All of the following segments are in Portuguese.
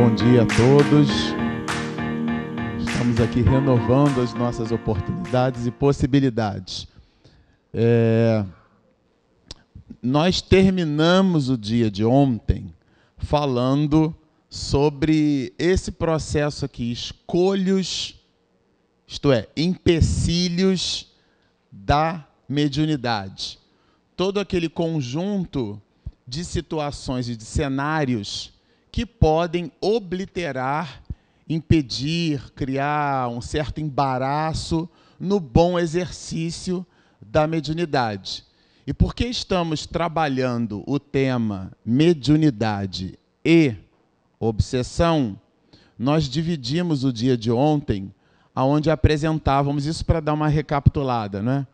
bom dia a todos. Estamos aqui renovando as nossas oportunidades e possibilidades. Nós terminamos o dia de ontem falando sobre esse processo aqui, escolhos, isto é, empecilhos da mediunidade. Todo aquele conjunto de situações e de cenários que podem obliterar, impedir, criar um certo embaraço no bom exercício da mediunidade. E porque estamos trabalhando o tema mediunidade e obsessão, nós dividimos o dia de ontem, onde apresentávamos, isso para dar uma recapitulada, né?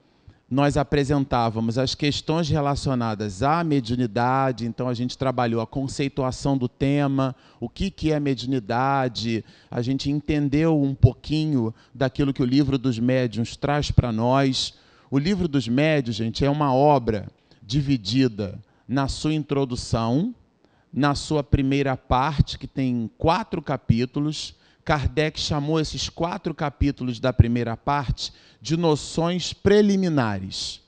Nós apresentávamos as questões relacionadas à mediunidade, então a gente trabalhou a conceituação do tema, o que é mediunidade, a gente entendeu um pouquinho daquilo que o Livro dos Médiuns traz para nós. O Livro dos Médiuns, gente, é uma obra dividida na sua introdução, na sua primeira parte, que tem 4 capítulos. Kardec chamou esses 4 capítulos da primeira parte de noções preliminares.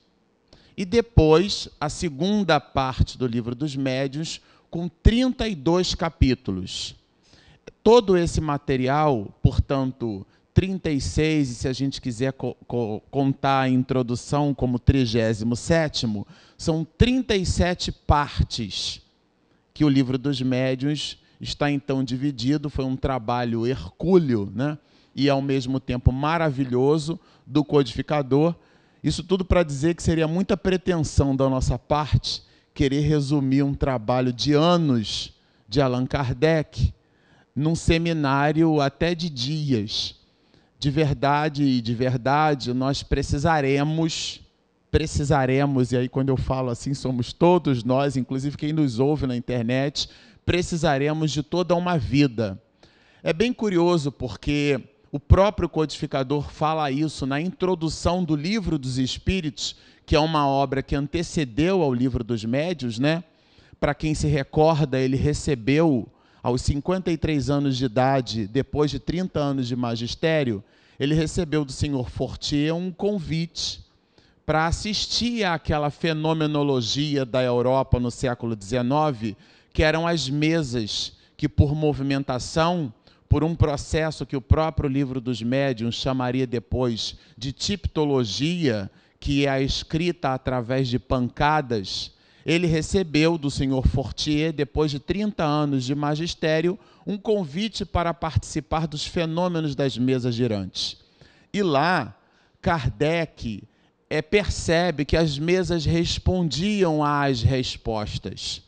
E depois, a segunda parte do Livro dos Médiuns, com 32 capítulos. Todo esse material, portanto, 36, e se a gente quiser contar a introdução como 37º, são 37 partes que o Livro dos Médiuns está então dividido. Foi um trabalho hercúleo, né? E ao mesmo tempo maravilhoso do codificador. Isso tudo para dizer que seria muita pretensão da nossa parte querer resumir um trabalho de anos de Allan Kardec num seminário até de dias. De verdade, nós precisaremos, e aí quando eu falo assim, somos todos nós, inclusive quem nos ouve na internet, precisaremos de toda uma vida. É bem curioso porque o próprio codificador fala isso na introdução do Livro dos Espíritos, que é uma obra que antecedeu ao Livro dos Médiuns, né? Para quem se recorda, ele recebeu, aos 53 anos de idade, depois de 30 anos de magistério, ele recebeu do senhor Fortier um convite para assistir àquela fenomenologia da Europa no século XIX, que eram as mesas que, por movimentação, por um processo que o próprio Livro dos Médiuns chamaria depois de tiptologia, que é a escrita através de pancadas, ele recebeu do senhor Fortier, depois de 30 anos de magistério, um convite para participar dos fenômenos das mesas girantes. E lá, Kardec percebe que as mesas respondiam às respostas.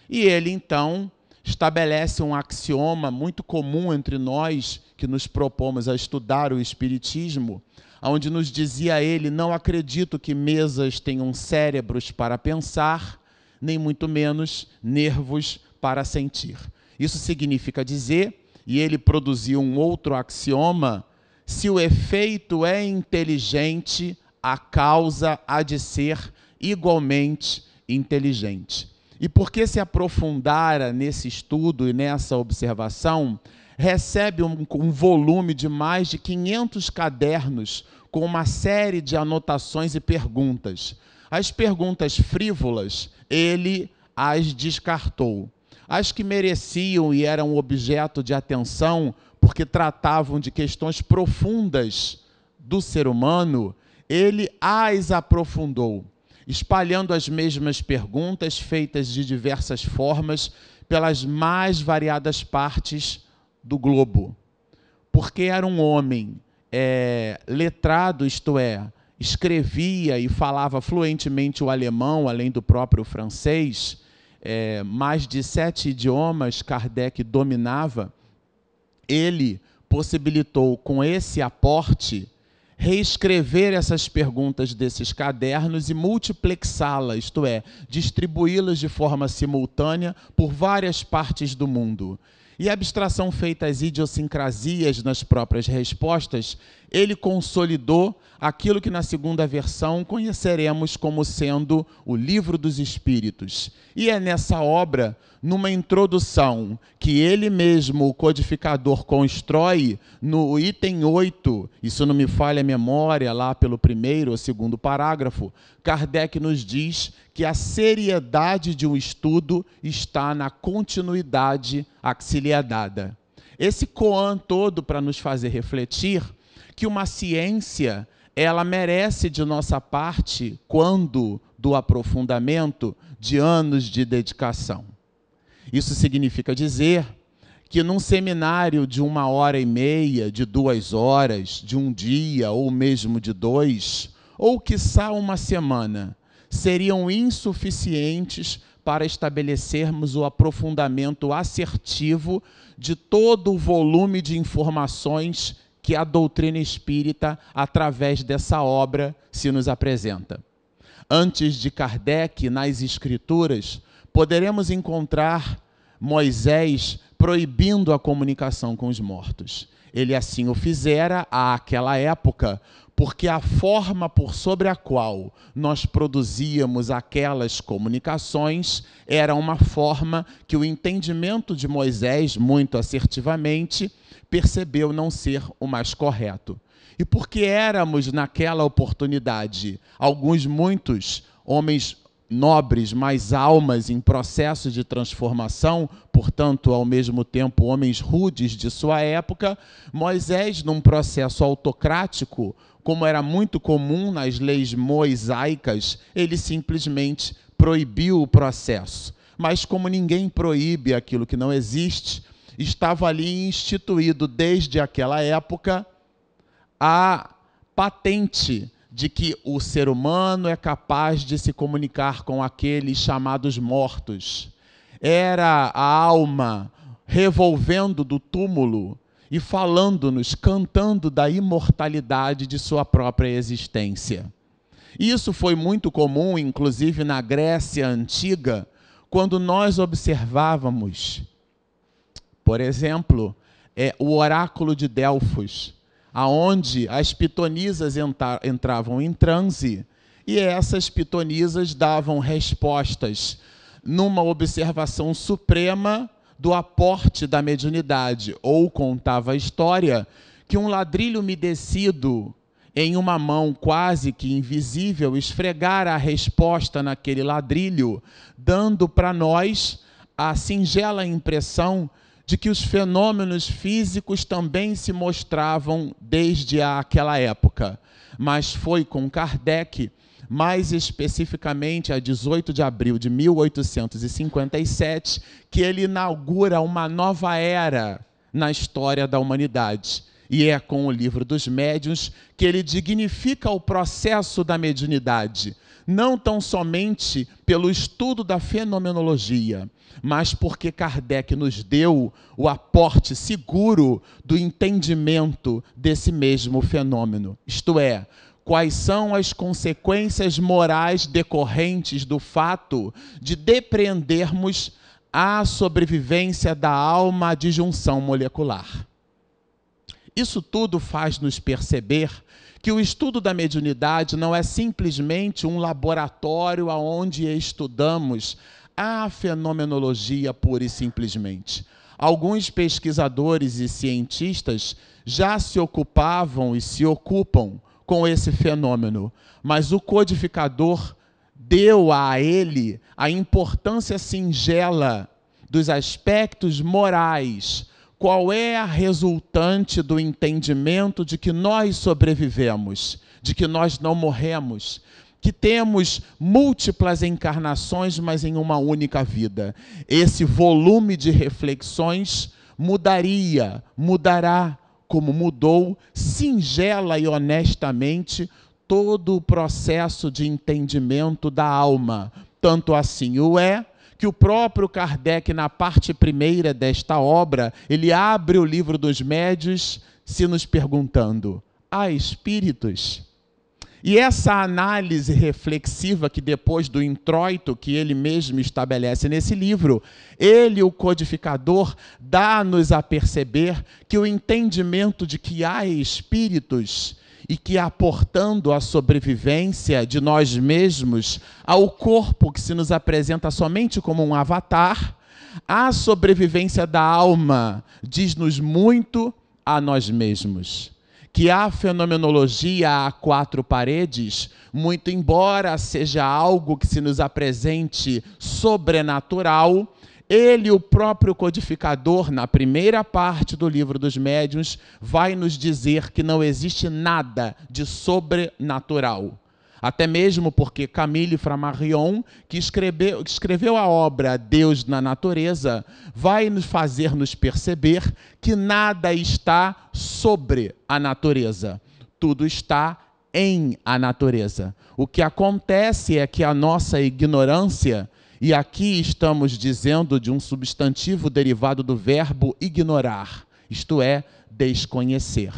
E ele, então, estabelece um axioma muito comum entre nós, que nos propomos a estudar o Espiritismo, onde nos dizia ele: não acredito que mesas tenham cérebros para pensar, nem muito menos nervos para sentir. Isso significa dizer, e ele produziu um outro axioma: se o efeito é inteligente, a causa há de ser igualmente inteligente. E porque se aprofundara nesse estudo e nessa observação, recebe um volume de mais de 500 cadernos com uma série de anotações e perguntas. As perguntas frívolas, ele as descartou. As que mereciam e eram objeto de atenção, porque tratavam de questões profundas do ser humano, ele as aprofundou, espalhando as mesmas perguntas, feitas de diversas formas, pelas mais variadas partes do globo. Porque era um homem letrado, isto é, escrevia e falava fluentemente o alemão, além do próprio francês, mais de 7 idiomas Kardec dominava. Ele possibilitou, com esse aporte, reescrever essas perguntas desses cadernos e multiplexá-las, isto é, distribuí-las de forma simultânea por várias partes do mundo. E a abstração feita às idiosincrasias nas próprias respostas, ele consolidou aquilo que na segunda versão conheceremos como sendo o Livro dos Espíritos. E é nessa obra, numa introdução, que ele mesmo, o codificador, constrói no item 8, isso não me falha a memória, lá pelo primeiro ou segundo parágrafo, Kardec nos diz que a seriedade de um estudo está na continuidade a que se lhe é dada. Esse koan todo para nos fazer refletir que uma ciência, ela merece de nossa parte, quando do aprofundamento, de anos de dedicação. Isso significa dizer que num seminário de 1h30, de 2 horas, de um dia ou mesmo de 2, ou quiçá uma semana, seriam insuficientes para estabelecermos o aprofundamento assertivo de todo o volume de informações que a doutrina espírita, através dessa obra, se nos apresenta. Antes de Kardec, nas Escrituras, poderemos encontrar Moisés proibindo a comunicação com os mortos. Ele assim o fizera àquela época, porque a forma por sobre a qual nós produzíamos aquelas comunicações era uma forma que o entendimento de Moisés, muito assertivamente, percebeu não ser o mais correto. E porque éramos, naquela oportunidade, muitos homens nobres, mas almas em processo de transformação, portanto, ao mesmo tempo, homens rudes de sua época, Moisés, num processo autocrático, como era muito comum nas leis mosaicas, ele simplesmente proibiu o processo. Mas como ninguém proíbe aquilo que não existe, estava ali instituído desde aquela época a patente de que o ser humano é capaz de se comunicar com aqueles chamados mortos. Era a alma revolvendo do túmulo e falando-nos, cantando da imortalidade de sua própria existência. Isso foi muito comum, inclusive na Grécia Antiga, quando nós observávamos, por exemplo, o oráculo de Delfos, aonde as pitonisas entravam em transe e essas pitonisas davam respostas numa observação suprema do aporte da mediunidade, ou contava a história que um ladrilho umedecido em uma mão quase que invisível esfregara a resposta naquele ladrilho, dando para nós a singela impressão de que os fenômenos físicos também se mostravam desde aquela época. Mas foi com Kardec, mais especificamente a 18 de abril de 1857, que ele inaugura uma nova era na história da humanidade. E é com o Livro dos Médiuns que ele dignifica o processo da mediunidade, não tão somente pelo estudo da fenomenologia, mas porque Kardec nos deu o aporte seguro do entendimento desse mesmo fenômeno. Isto é, quais são as consequências morais decorrentes do fato de depreendermos a sobrevivência da alma à disjunção molecular. Isso tudo faz nos perceber que o estudo da mediunidade não é simplesmente um laboratório onde estudamos a fenomenologia pura e simplesmente. Alguns pesquisadores e cientistas já se ocupavam e se ocupam com esse fenômeno, mas o codificador deu a ele a importância singela dos aspectos morais. Qual é a resultante do entendimento de que nós sobrevivemos, de que nós não morremos, que temos múltiplas encarnações, mas em uma única vida? Esse volume de reflexões mudará, como mudou, singela e honestamente, todo o processo de entendimento da alma. Tanto assim o é, que o próprio Kardec, na parte primeira desta obra, ele abre o Livro dos Médiuns se nos perguntando: há espíritos? E essa análise reflexiva que depois do introito que ele mesmo estabelece nesse livro, ele, o codificador, dá-nos a perceber que o entendimento de que há espíritos e que aportando a sobrevivência de nós mesmos ao corpo que se nos apresenta somente como um avatar, a sobrevivência da alma diz-nos muito a nós mesmos. Que a fenomenologia a quatro paredes, muito embora seja algo que se nos apresente sobrenatural, ele, o próprio codificador, na primeira parte do Livro dos Médiuns, vai nos dizer que não existe nada de sobrenatural. Até mesmo porque Camille Flammarion, que escreveu a obra Deus na Natureza, vai nos fazer nos perceber que nada está sobre a natureza. Tudo está em a natureza. O que acontece é que a nossa ignorância, e aqui estamos dizendo de um substantivo derivado do verbo ignorar, isto é, desconhecer.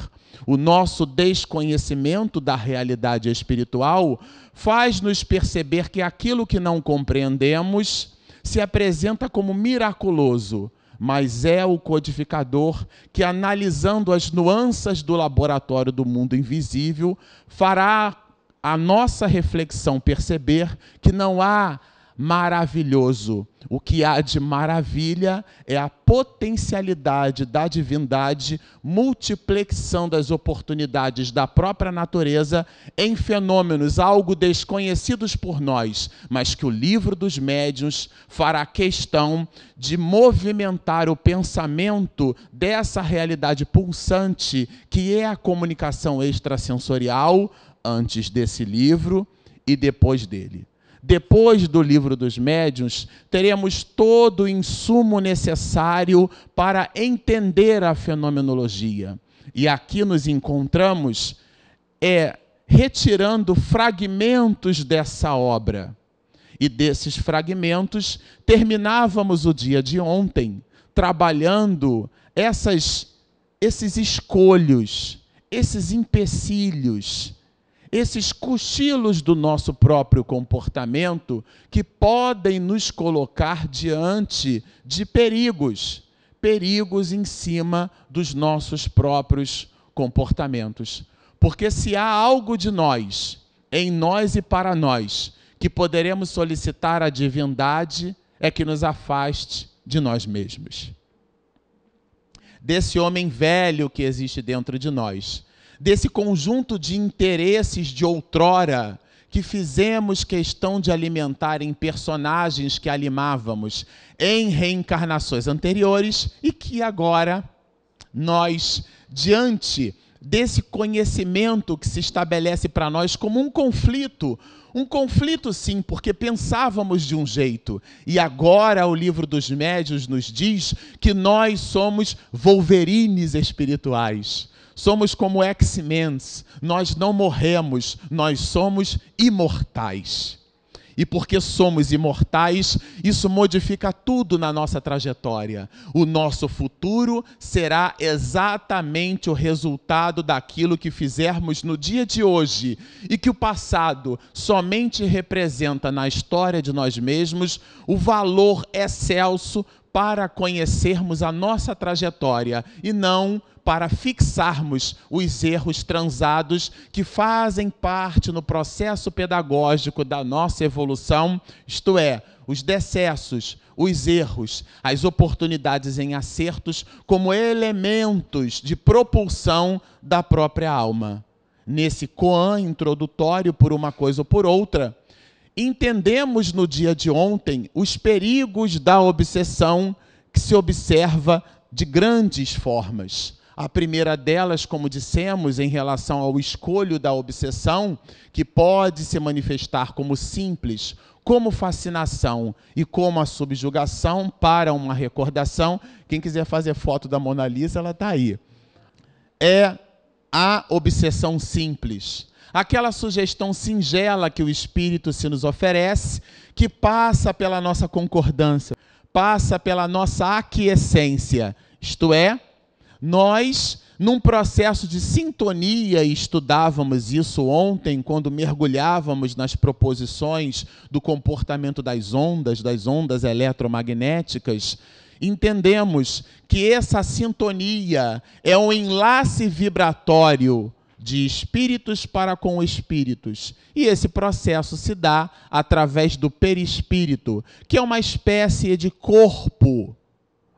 O nosso desconhecimento da realidade espiritual faz-nos perceber que aquilo que não compreendemos se apresenta como miraculoso, mas é o codificador que, analisando as nuances do laboratório do mundo invisível, fará a nossa reflexão perceber que não há maravilhoso. O que há de maravilha é a potencialidade da divindade, multiplexão das oportunidades da própria natureza em fenômenos algo desconhecidos por nós, mas que o Livro dos Médiuns fará questão de movimentar o pensamento dessa realidade pulsante que é a comunicação extrasensorial antes desse livro e depois dele. Depois do Livro dos Médiuns, teremos todo o insumo necessário para entender a fenomenologia. E aqui nos encontramos retirando fragmentos dessa obra. E desses fragmentos, terminávamos o dia de ontem trabalhando esses escolhos, esses empecilhos, esses cochilos do nosso próprio comportamento que podem nos colocar diante de perigos em cima dos nossos próprios comportamentos. Porque se há algo de nós, em nós e para nós, que poderemos solicitar à divindade, é que nos afaste de nós mesmos. Desse homem velho que existe dentro de nós, desse conjunto de interesses de outrora que fizemos questão de alimentar em personagens que animávamos em reencarnações anteriores e que agora nós, diante desse conhecimento que se estabelece para nós como um conflito sim, porque pensávamos de um jeito, e agora o Livro dos Médiuns nos diz que nós somos Wolverines espirituais. Somos como X-Men, nós não morremos, nós somos imortais. E porque somos imortais, isso modifica tudo na nossa trajetória. O nosso futuro será exatamente o resultado daquilo que fizermos no dia de hoje, e que o passado somente representa na história de nós mesmos o valor excelso para conhecermos a nossa trajetória e não para fixarmos os erros transados que fazem parte no processo pedagógico da nossa evolução, isto é, os decessos, os erros, as oportunidades em acertos como elementos de propulsão da própria alma. Nesse koan introdutório, por uma coisa ou por outra, entendemos no dia de ontem os perigos da obsessão que se observa de grandes formas. A primeira delas, como dissemos, em relação ao escolho da obsessão, que pode se manifestar como simples, como fascinação e como a subjugação para uma recordação. Quem quiser fazer foto da Mona Lisa, ela está aí. É a obsessão simples. Aquela sugestão singela que o Espírito se nos oferece, que passa pela nossa concordância, passa pela nossa aquiescência, isto é, nós num processo de sintonia, e estudávamos isso ontem, quando mergulhávamos nas proposições do comportamento das ondas eletromagnéticas, entendemos que essa sintonia é um enlace vibratório de espíritos para com espíritos. E esse processo se dá através do perispírito, que é uma espécie de corpo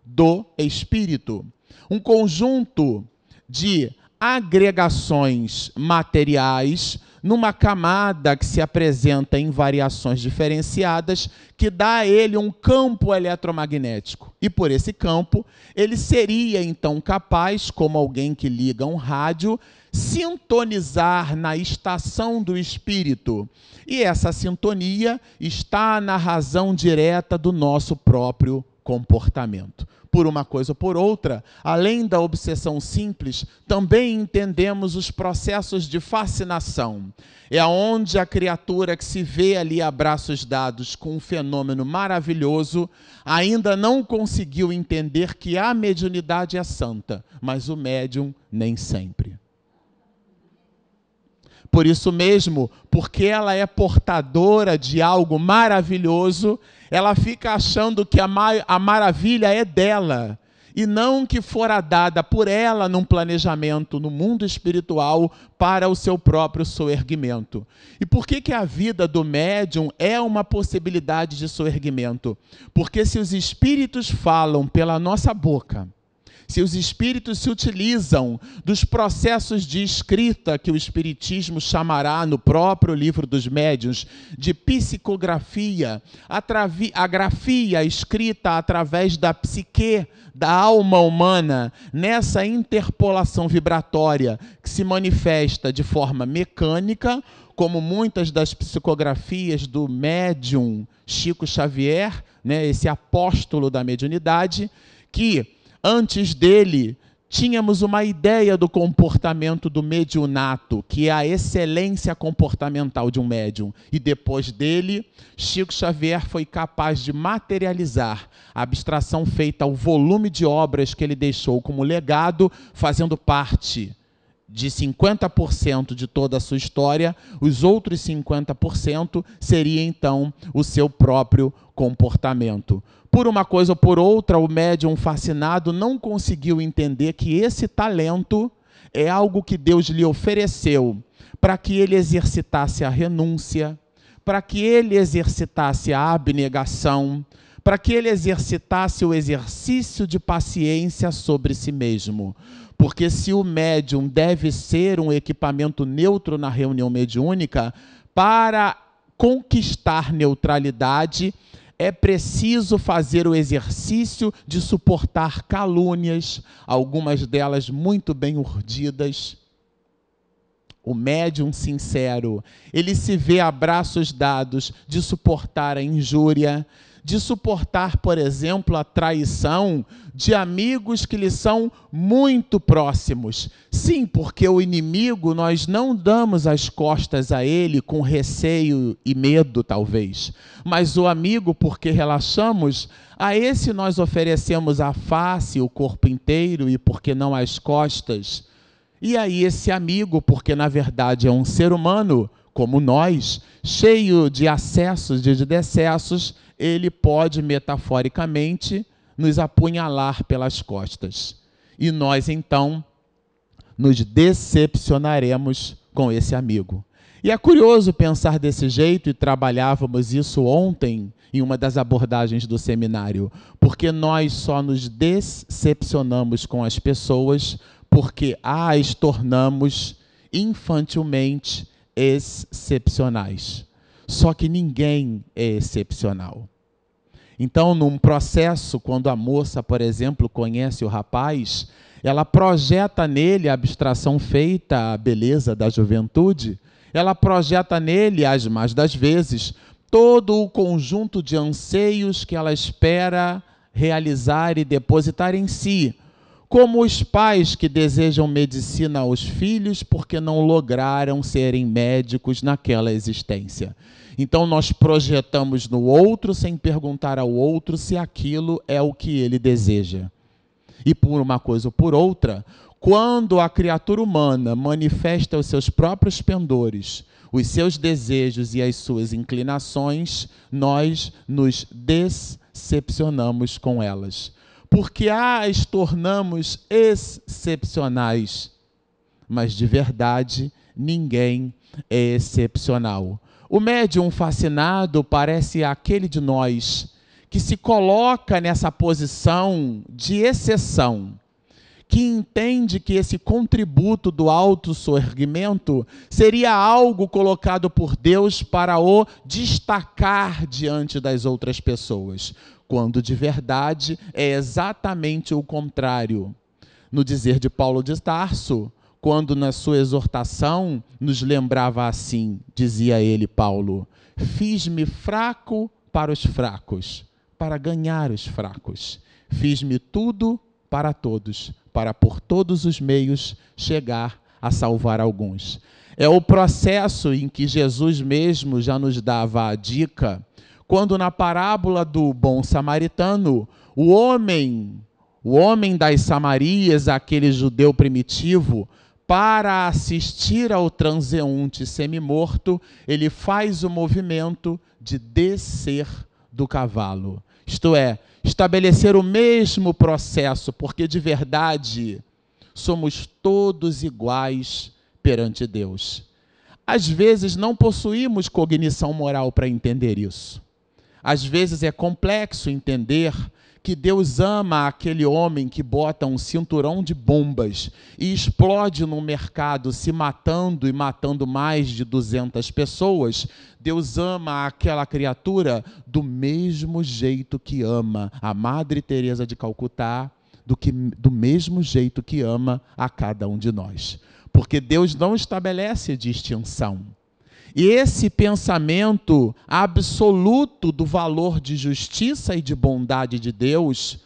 do espírito. Um conjunto de agregações materiais numa camada que se apresenta em variações diferenciadas, que dá a ele um campo eletromagnético. E por esse campo, ele seria então capaz, como alguém que liga um rádio, sintonizar na estação do espírito. E essa sintonia está na razão direta do nosso próprio comportamento. Por uma coisa ou por outra, além da obsessão simples, também entendemos os processos de fascinação. É onde a criatura que se vê ali a braços dados com um fenômeno maravilhoso ainda não conseguiu entender que a mediunidade é santa, mas o médium nem sempre. Por isso mesmo, porque ela é portadora de algo maravilhoso, ela fica achando que a maravilha é dela, e não que fora dada por ela num planejamento no mundo espiritual para o seu próprio soerguimento. E por que a vida do médium é uma possibilidade de soerguimento? Porque se os espíritos falam pela nossa boca, se os espíritos se utilizam dos processos de escrita que o Espiritismo chamará no próprio livro dos médiuns de psicografia, a grafia escrita através da psique, da alma humana, nessa interpolação vibratória que se manifesta de forma mecânica, como muitas das psicografias do médium Chico Xavier, né, esse apóstolo da mediunidade, que antes dele, tínhamos uma ideia do comportamento do mediunato, que é a excelência comportamental de um médium. E depois dele, Chico Xavier foi capaz de materializar a abstração feita ao volume de obras que ele deixou como legado, fazendo parte de 50% de toda a sua história. Os outros 50% seria, então, o seu próprio comportamento. Por uma coisa ou por outra, o médium fascinado não conseguiu entender que esse talento é algo que Deus lhe ofereceu para que ele exercitasse a renúncia, para que ele exercitasse a abnegação, para que ele exercitasse o exercício de paciência sobre si mesmo. Porque se o médium deve ser um equipamento neutro na reunião mediúnica, para conquistar neutralidade, é preciso fazer o exercício de suportar calúnias, algumas delas muito bem urdidas. O médium sincero, ele se vê a braços dados de suportar a injúria, de suportar, por exemplo, a traição de amigos que lhe são muito próximos. Sim, porque o inimigo, nós não damos as costas a ele com receio e medo, talvez. Mas o amigo, porque relaxamos, a esse nós oferecemos a face, o corpo inteiro, e por que não as costas? E aí esse amigo, porque na verdade é um ser humano, como nós, cheio de acessos e de decessos, ele pode, metaforicamente, nos apunhalar pelas costas. E nós, então, nos decepcionaremos com esse amigo. E é curioso pensar desse jeito, e trabalhávamos isso ontem, em uma das abordagens do seminário, porque nós só nos decepcionamos com as pessoas porque as tornamos infantilmente excepcionais. Só que ninguém é excepcional. Então, num processo, quando a moça, por exemplo, conhece o rapaz, ela projeta nele a abstração feita à beleza da juventude, ela projeta nele, as mais das vezes, todo o conjunto de anseios que ela espera realizar e depositar em si, como os pais que desejam medicina aos filhos porque não lograram serem médicos naquela existência. Então nós projetamos no outro sem perguntar ao outro se aquilo é o que ele deseja. E por uma coisa ou por outra, Quando a criatura humana manifesta os seus próprios pendores, os seus desejos e as suas inclinações, nós nos decepcionamos com elas, porque as tornamos excepcionais. Mas de verdade, ninguém é excepcional. O médium fascinado parece aquele de nós que se coloca nessa posição de exceção, que entende que esse contributo do autossorgimento seria algo colocado por Deus para o destacar diante das outras pessoas, quando de verdade é exatamente o contrário. No dizer de Paulo de Tarso, quando na sua exortação nos lembrava assim, dizia ele, Paulo: fiz-me fraco para os fracos, para ganhar os fracos. Fiz-me tudo para todos, para por todos os meios chegar a salvar alguns. É o processo em que Jesus mesmo já nos dava a dica, quando na parábola do bom samaritano, o homem das Samarias, aquele judeu primitivo, para assistir ao transeunte semimorto, ele faz o movimento de descer do cavalo. Isto é, estabelecer o mesmo processo, porque de verdade somos todos iguais perante Deus. Às vezes não possuímos cognição moral para entender isso. Às vezes é complexo entender que Deus ama aquele homem que bota um cinturão de bombas e explode no mercado se matando e matando mais de 200 pessoas. Deus ama aquela criatura do mesmo jeito que ama a Madre Teresa de Calcutá, do mesmo jeito que ama a cada um de nós. Porque Deus não estabelece distinção. E esse pensamento absoluto do valor de justiça e de bondade de Deus,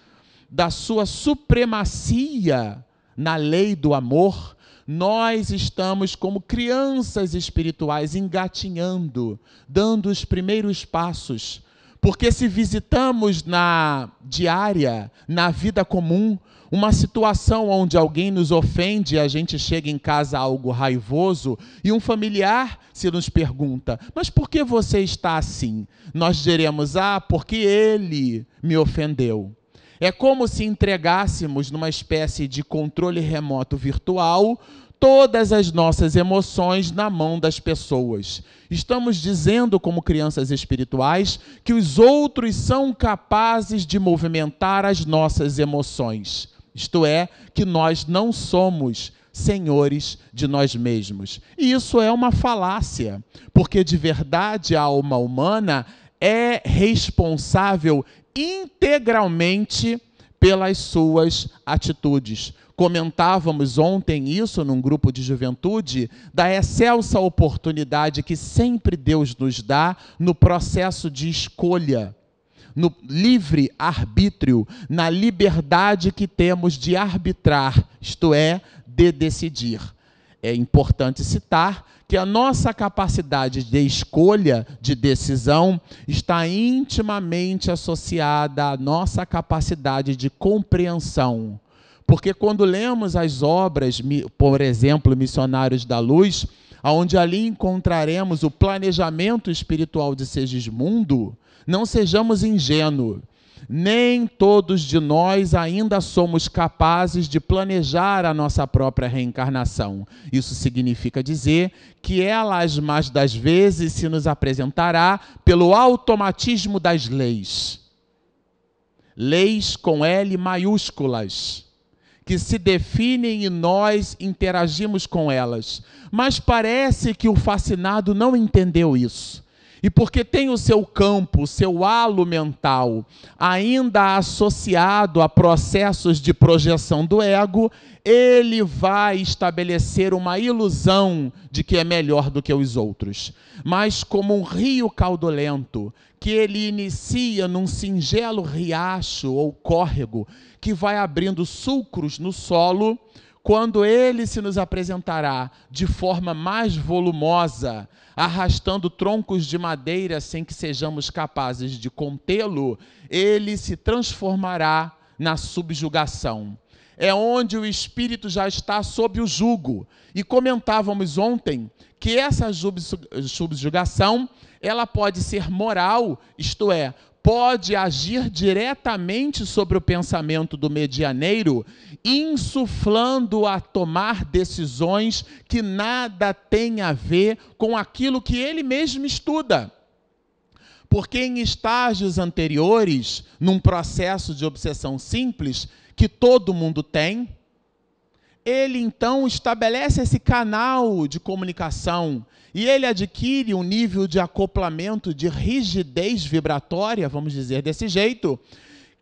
da sua supremacia na lei do amor, nós estamos como crianças espirituais engatinhando, dando os primeiros passos. Porque se visitamos na diária, na vida comum, uma situação onde alguém nos ofende, a gente chega em casa algo raivoso, e um familiar se nos pergunta: mas por que você está assim? Nós diremos: porque ele me ofendeu. É como se entregássemos numa espécie de controle remoto virtual todas as nossas emoções na mão das pessoas. Estamos dizendo, como crianças espirituais, que os outros são capazes de movimentar as nossas emoções. Isto é, que nós não somos senhores de nós mesmos. E isso é uma falácia, porque de verdade a alma humana é responsável integralmente pelas suas atitudes. Comentávamos ontem isso num grupo de juventude, da excelsa oportunidade que sempre Deus nos dá no processo de escolha, no livre arbítrio, na liberdade que temos de arbitrar, isto é, de decidir. É importante citar que a nossa capacidade de escolha, de decisão, está intimamente associada à nossa capacidade de compreensão. Porque quando lemos as obras, por exemplo, Missionários da Luz, onde ali encontraremos o planejamento espiritual de Segismundo, não sejamos ingênuos. Nem todos de nós ainda somos capazes de planejar a nossa própria reencarnação. Isso significa dizer que ela, as mais das vezes, se nos apresentará pelo automatismo das leis. Leis com L maiúsculas, que se definem e nós interagimos com elas. Mas parece que o fascinado não entendeu isso. E porque tem o seu campo, o seu halo mental ainda associado a processos de projeção do ego, ele vai estabelecer uma ilusão de que é melhor do que os outros. Mas como um rio caudolento, que ele inicia num singelo riacho ou córrego, que vai abrindo sulcros no solo, quando ele se nos apresentará de forma mais volumosa, arrastando troncos de madeira sem que sejamos capazes de contê-lo, ele se transformará na subjugação. é onde o espírito já está sob o jugo. E comentávamos ontem que essa subjugação, ela pode ser moral, isto é, pode agir diretamente sobre o pensamento do medianeiro, insuflando a tomar decisões que nada têm a ver com aquilo que ele mesmo estuda. Porque em estágios anteriores, num processo de obsessão simples, que todo mundo tem, ele então estabelece esse canal de comunicação e ele adquire um nível de acoplamento, de rigidez vibratória, vamos dizer desse jeito,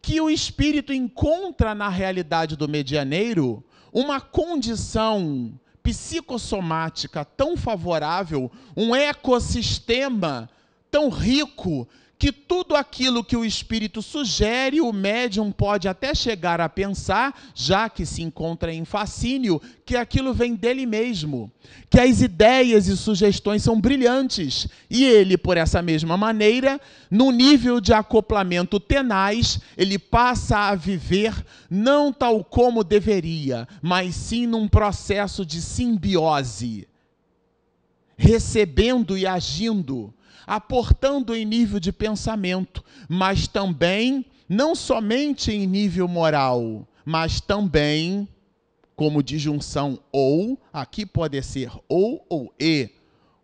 que o espírito encontra na realidade do medianeiro uma condição psicossomática tão favorável, um ecossistema tão rico, que tudo aquilo que o espírito sugere, o médium pode até chegar a pensar, já que se encontra em fascínio, que aquilo vem dele mesmo, que as ideias e sugestões são brilhantes, e ele, por essa mesma maneira, no nível de acoplamento tenaz, ele passa a viver não tal como deveria, mas sim num processo de simbiose, recebendo e agindo, aportando em nível de pensamento, mas também, não somente em nível moral, mas também como disjunção ou, aqui pode ser ou e,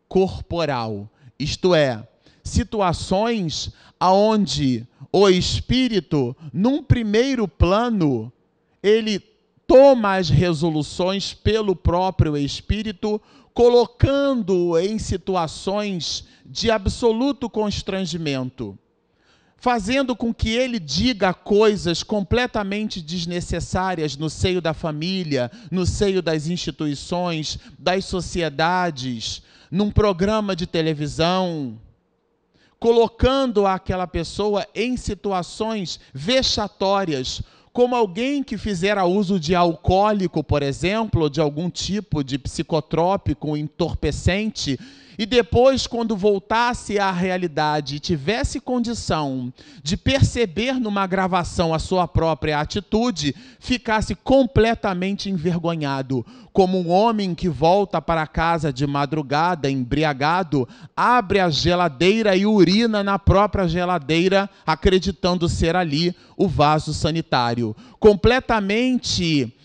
corporal. Isto é, situações onde o espírito, num primeiro plano, ele toma as resoluções pelo próprio espírito, colocando-o em situações de absoluto constrangimento, fazendo com que ele diga coisas completamente desnecessárias no seio da família, no seio das instituições, das sociedades, num programa de televisão, colocando aquela pessoa em situações vexatórias, como alguém que fizera uso de alcoólico, por exemplo, ou de algum tipo de psicotrópico entorpecente, e depois, quando voltasse à realidade e tivesse condição de perceber numa gravação a sua própria atitude, ficasse completamente envergonhado, como um homem que volta para casa de madrugada, embriagado, abre a geladeira e urina na própria geladeira, acreditando ser ali o vaso sanitário. Completamente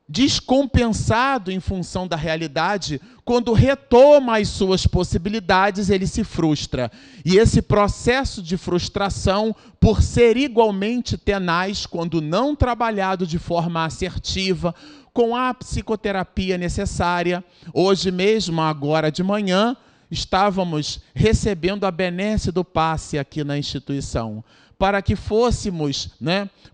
descompensado em função da realidade, quando retoma as suas possibilidades, ele se frustra. E esse processo de frustração, por ser igualmente tenaz, quando não trabalhado de forma assertiva, com a psicoterapia necessária, hoje mesmo, agora de manhã, estávamos recebendo a benesse do passe aqui na instituição, para que fôssemos,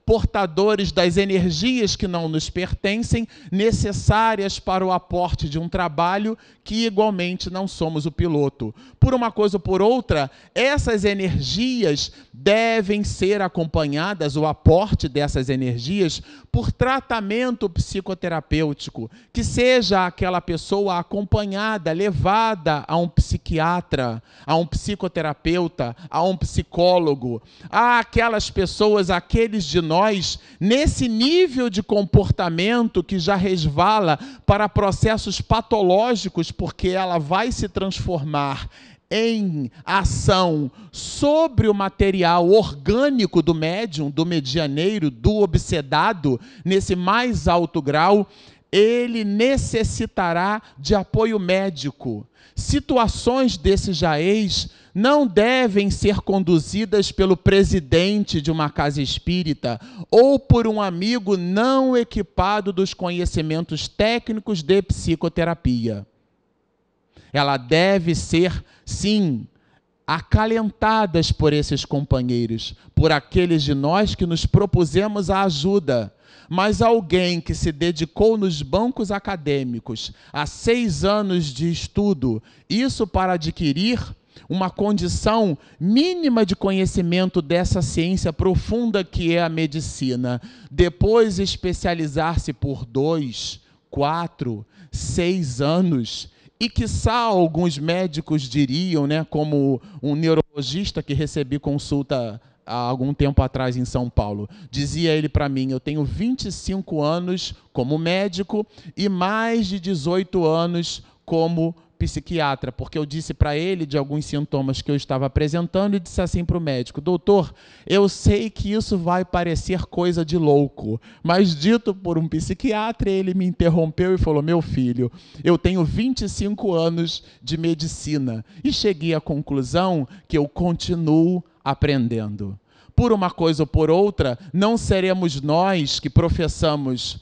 portadores das energias que não nos pertencem, necessárias para o aporte de um trabalho que igualmente não somos o piloto. Por uma coisa ou por outra, essas energias devem ser acompanhadas, o aporte dessas energias, por tratamento psicoterapêutico, que seja aquela pessoa acompanhada, levada a um psiquiatra, a um psicoterapeuta, a um psicólogo, a aquelas pessoas, aqueles de nós, nesse nível de comportamento que já resvala para processos patológicos, porque ela vai se transformar em ação sobre o material orgânico do médium, do medianeiro, do obsedado, nesse mais alto grau, ele necessitará de apoio médico. Situações desse jaez não devem ser conduzidas pelo presidente de uma casa espírita ou por um amigo não equipado dos conhecimentos técnicos de psicoterapia. Ela deve ser, sim, acalentadas por esses companheiros, por aqueles de nós que nos propusemos a ajuda. Mas alguém que se dedicou nos bancos acadêmicos a 6 anos de estudo, isso para adquirir uma condição mínima de conhecimento dessa ciência profunda que é a medicina, depois especializar-se por 2, 4, 6 anos, e quiçá alguns médicos diriam, como um neurologista que recebi consulta há algum tempo atrás em São Paulo. Dizia ele para mim: eu tenho 25 anos como médico e mais de 18 anos como psiquiatra, porque eu disse para ele de alguns sintomas que eu estava apresentando e disse assim para o médico: doutor, eu sei que isso vai parecer coisa de louco, mas dito por um psiquiatra, ele me interrompeu e falou: meu filho, eu tenho 25 anos de medicina e cheguei à conclusão que eu continuo aprendendo. Por uma coisa ou por outra, não seremos nós que professamos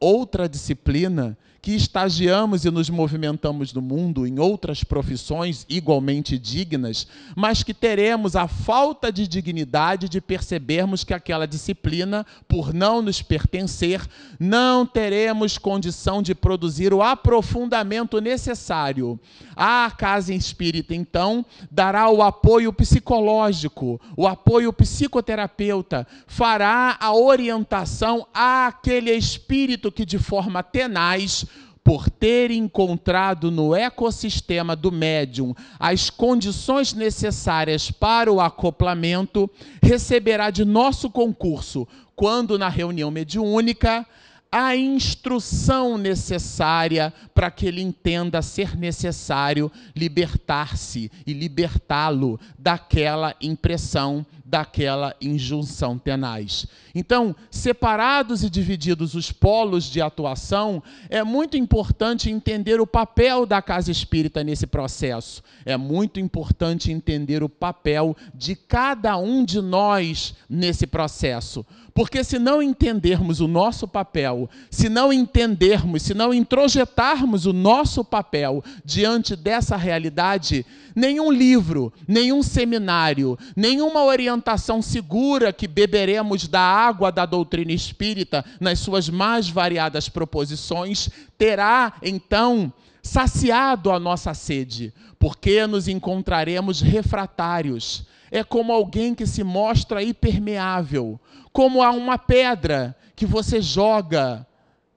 outra disciplina, que estagiamos e nos movimentamos no mundo em outras profissões igualmente dignas, mas que teremos a falta de dignidade de percebermos que aquela disciplina, por não nos pertencer, não teremos condição de produzir o aprofundamento necessário. A Casa Espírita, então, dará o apoio psicológico, o apoio psicoterapeuta, fará a orientação àquele espírito que, de forma tenaz, por ter encontrado no ecossistema do médium as condições necessárias para o acoplamento, receberá de nosso concurso, quando na reunião mediúnica, a instrução necessária para que ele entenda ser necessário libertar-se e libertá-lo daquela impressão, daquela injunção tenaz. Então, separados e divididos os polos de atuação, é muito importante entender o papel da Casa Espírita nesse processo. É muito importante entender o papel de cada um de nós nesse processo. Porque se não entendermos o nosso papel, se não entendermos, se não introjetarmos o nosso papel diante dessa realidade, nenhum livro, nenhum seminário, nenhuma orientação segura que beberemos da água da doutrina espírita nas suas mais variadas proposições terá, então, saciado a nossa sede, porque nos encontraremos refratários. É como alguém que se mostra impermeável, como a uma pedra que você joga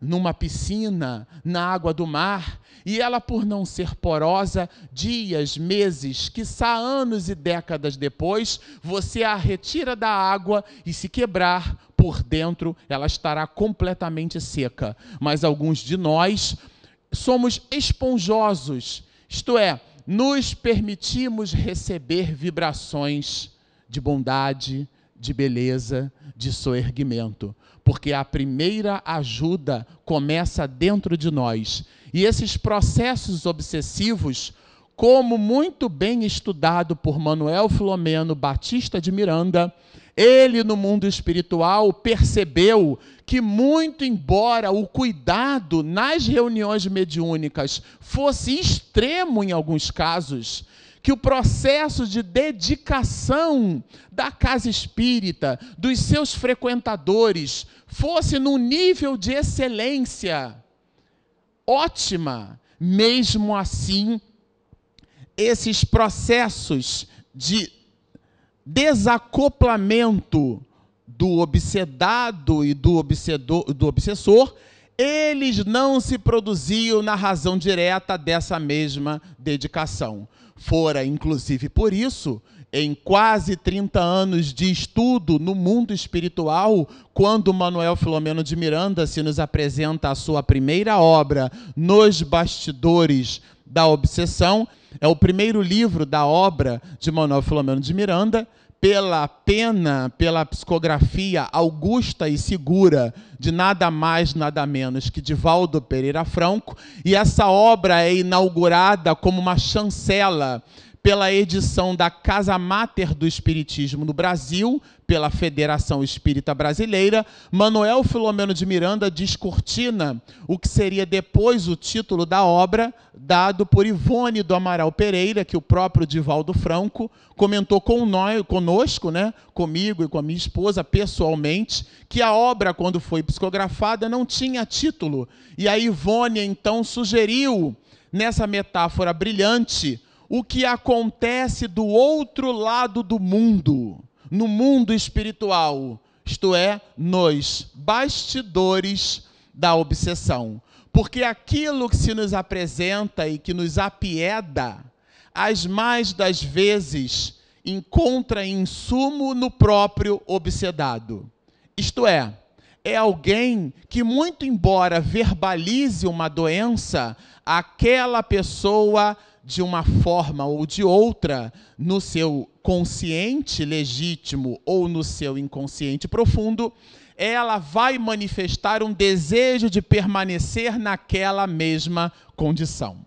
numa piscina, na água do mar, e ela, por não ser porosa, dias, meses, quiçá anos e décadas depois, você a retira da água e, se quebrar por dentro, ela estará completamente seca. Mas alguns de nós somos esponjosos, isto é, nos permitimos receber vibrações de bondade, de beleza, de soerguimento, porque a primeira ajuda começa dentro de nós. E esses processos obsessivos, como muito bem estudado por Manuel Filomeno Batista de Miranda, ele, no mundo espiritual, percebeu que, muito embora o cuidado nas reuniões mediúnicas fosse extremo em alguns casos, que o processo de dedicação da Casa Espírita, dos seus frequentadores, fosse num nível de excelência ótima. Mesmo assim, esses processos de desacoplamento do obsedado e do obsessor, eles não se produziam na razão direta dessa mesma dedicação. Fora, inclusive, por isso, em quase 30 anos de estudo no mundo espiritual, quando Manuel Filomeno de Miranda se nos apresenta a sua primeira obra, Nos Bastidores da Obsessão, é o primeiro livro da obra de Manuel Filomeno de Miranda, pela pena, pela psicografia augusta e segura de nada mais, nada menos que Divaldo Pereira Franco, e essa obra é inaugurada como uma chancela pela edição da Casa Máter do Espiritismo no Brasil, pela Federação Espírita Brasileira. Manuel Filomeno de Miranda descortina o que seria depois o título da obra, dado por Ivone do Amaral Pereira, que o próprio Divaldo Franco comentou conosco, né, comigo e com a minha esposa, pessoalmente, que a obra, quando foi psicografada, não tinha título. E a Ivone, então, sugeriu, nessa metáfora brilhante, o que acontece do outro lado do mundo, no mundo espiritual, isto é, nos bastidores da obsessão. Porque aquilo que se nos apresenta e que nos apieda, as mais das vezes encontra insumo no próprio obsedado. Isto é alguém que, muito embora verbalize uma doença, aquela pessoa, de uma forma ou de outra, no seu consciente legítimo ou no seu inconsciente profundo, ela vai manifestar um desejo de permanecer naquela mesma condição.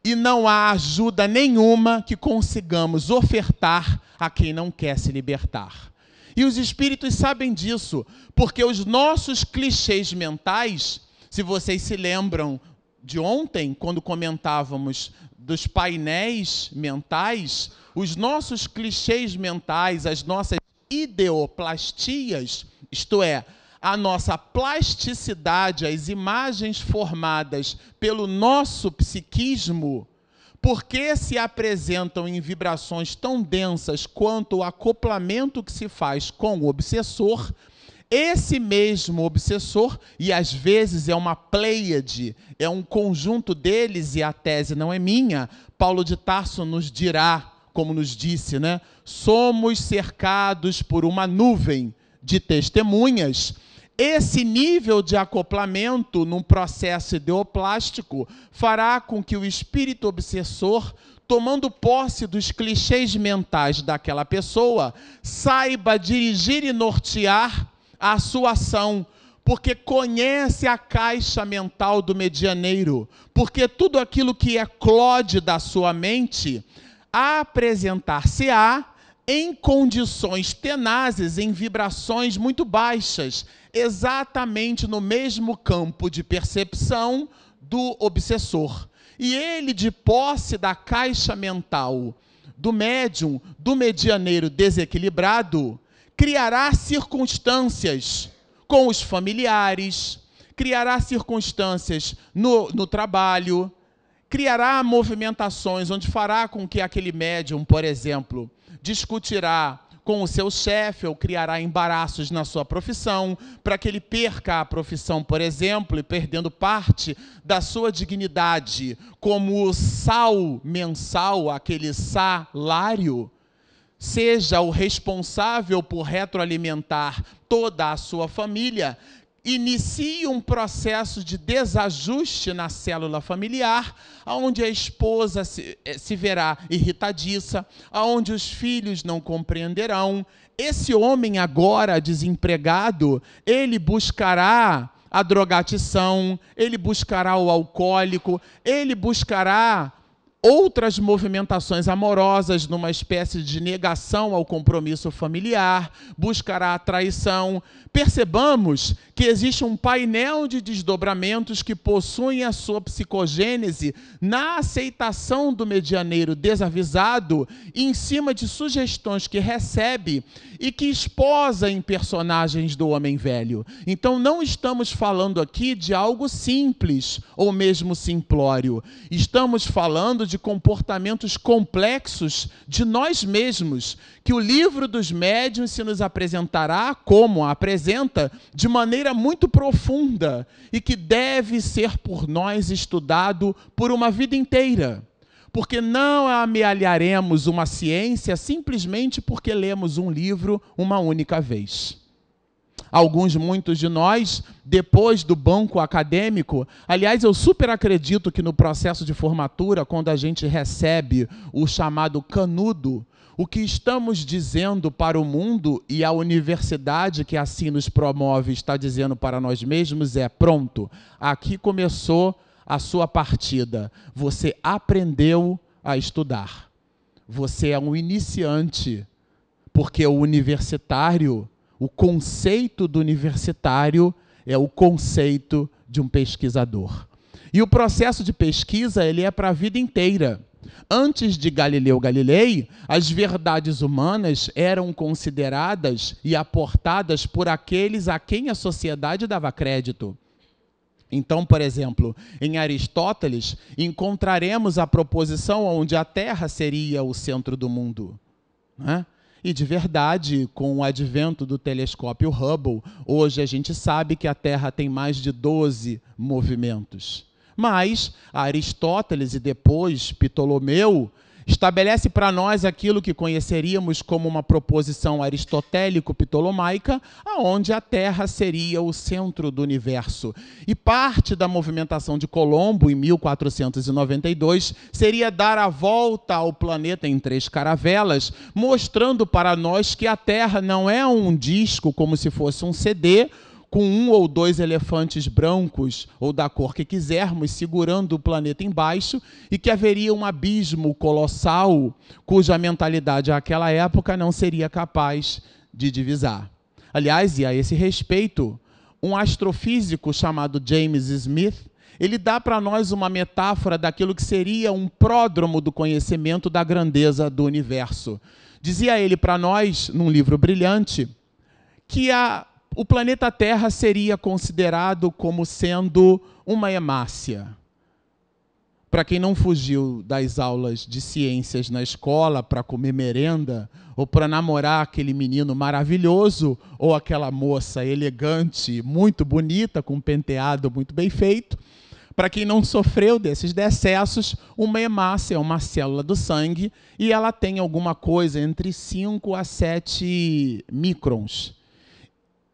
E não há ajuda nenhuma que consigamos ofertar a quem não quer se libertar. E os espíritos sabem disso, porque os nossos clichês mentais, se vocês se lembram de ontem, quando comentávamos dos painéis mentais, os nossos clichês mentais, as nossas ideoplastias, isto é, a nossa plasticidade, as imagens formadas pelo nosso psiquismo, porque se apresentam em vibrações tão densas quanto o acoplamento que se faz com o obsessor, esse mesmo obsessor, e às vezes é uma pleiade, é um conjunto deles, e a tese não é minha, Paulo de Tarso nos dirá, como nos disse, né? Somos cercados por uma nuvem de testemunhas. Esse nível de acoplamento num processo ideoplástico fará com que o espírito obsessor, tomando posse dos clichês mentais daquela pessoa, saiba dirigir e nortear a sua ação, porque conhece a caixa mental do medianeiro, porque tudo aquilo que eclode da sua mente apresentar-se-á em condições tenazes, em vibrações muito baixas, exatamente no mesmo campo de percepção do obsessor. E ele, de posse da caixa mental do médium, do medianeiro desequilibrado, criará circunstâncias com os familiares, criará circunstâncias no trabalho, criará movimentações onde fará com que aquele médium, por exemplo, discutirá com o seu chefe ou criará embaraços na sua profissão, para que ele perca a profissão, por exemplo, e perdendo parte da sua dignidade, como o sal mensal, aquele salário, seja o responsável por retroalimentar toda a sua família, inicie um processo de desajuste na célula familiar, onde a esposa se verá irritadiça, onde os filhos não compreenderão. Esse homem agora desempregado, ele buscará a drogatição, ele buscará o alcoólico, ele buscará outras movimentações amorosas numa espécie de negação ao compromisso familiar, buscará a traição. Percebamos que existe um painel de desdobramentos que possuem a sua psicogênese na aceitação do medianeiro desavisado em cima de sugestões que recebe e que esposa em personagens do homem velho. Então não estamos falando aqui de algo simples ou mesmo simplório. Estamos falando de comportamentos complexos de nós mesmos, que o livro dos médiuns se nos apresentará como a apresenta, de maneira muito profunda e que deve ser por nós estudado por uma vida inteira. Porque não amealharemos uma ciência simplesmente porque lemos um livro uma única vez. Muitos de nós, depois do banco acadêmico, aliás, eu super acredito que no processo de formatura, quando a gente recebe o chamado canudo, o que estamos dizendo para o mundo e a universidade que assim nos promove está dizendo para nós mesmos é: pronto, aqui começou a sua partida. Você aprendeu a estudar. Você é um iniciante, porque o universitário, o conceito do universitário é o conceito de um pesquisador. E o processo de pesquisa, ele é para a vida inteira. Antes de Galileu Galilei, as verdades humanas eram consideradas e aportadas por aqueles a quem a sociedade dava crédito. Então, por exemplo, em Aristóteles, encontraremos a proposição onde a Terra seria o centro do mundo, né? E, de verdade, com o advento do telescópio Hubble, hoje a gente sabe que a Terra tem mais de 12 movimentos. Mas Aristóteles e depois Ptolomeu, Estabelece para nós aquilo que conheceríamos como uma proposição aristotélico-ptolomaica, aonde a Terra seria o centro do universo. E parte da movimentação de Colombo, em 1492, seria dar a volta ao planeta em 3 caravelas, mostrando para nós que a Terra não é um disco como se fosse um CD, com 1 ou 2 elefantes brancos, ou da cor que quisermos, segurando o planeta embaixo, e que haveria um abismo colossal, cuja mentalidade àquela época não seria capaz de divisar. Aliás, e a esse respeito, um astrofísico chamado James Smith, ele dá para nós uma metáfora daquilo que seria um pródromo do conhecimento da grandeza do universo. Dizia ele para nós, num livro brilhante, que o planeta Terra seria considerado como sendo uma hemácia. Para quem não fugiu das aulas de ciências na escola para comer merenda, ou para namorar aquele menino maravilhoso, ou aquela moça elegante, muito bonita, com um penteado muito bem feito, para quem não sofreu desses decessos, uma hemácia é uma célula do sangue e ela tem alguma coisa entre 5 a 7 microns.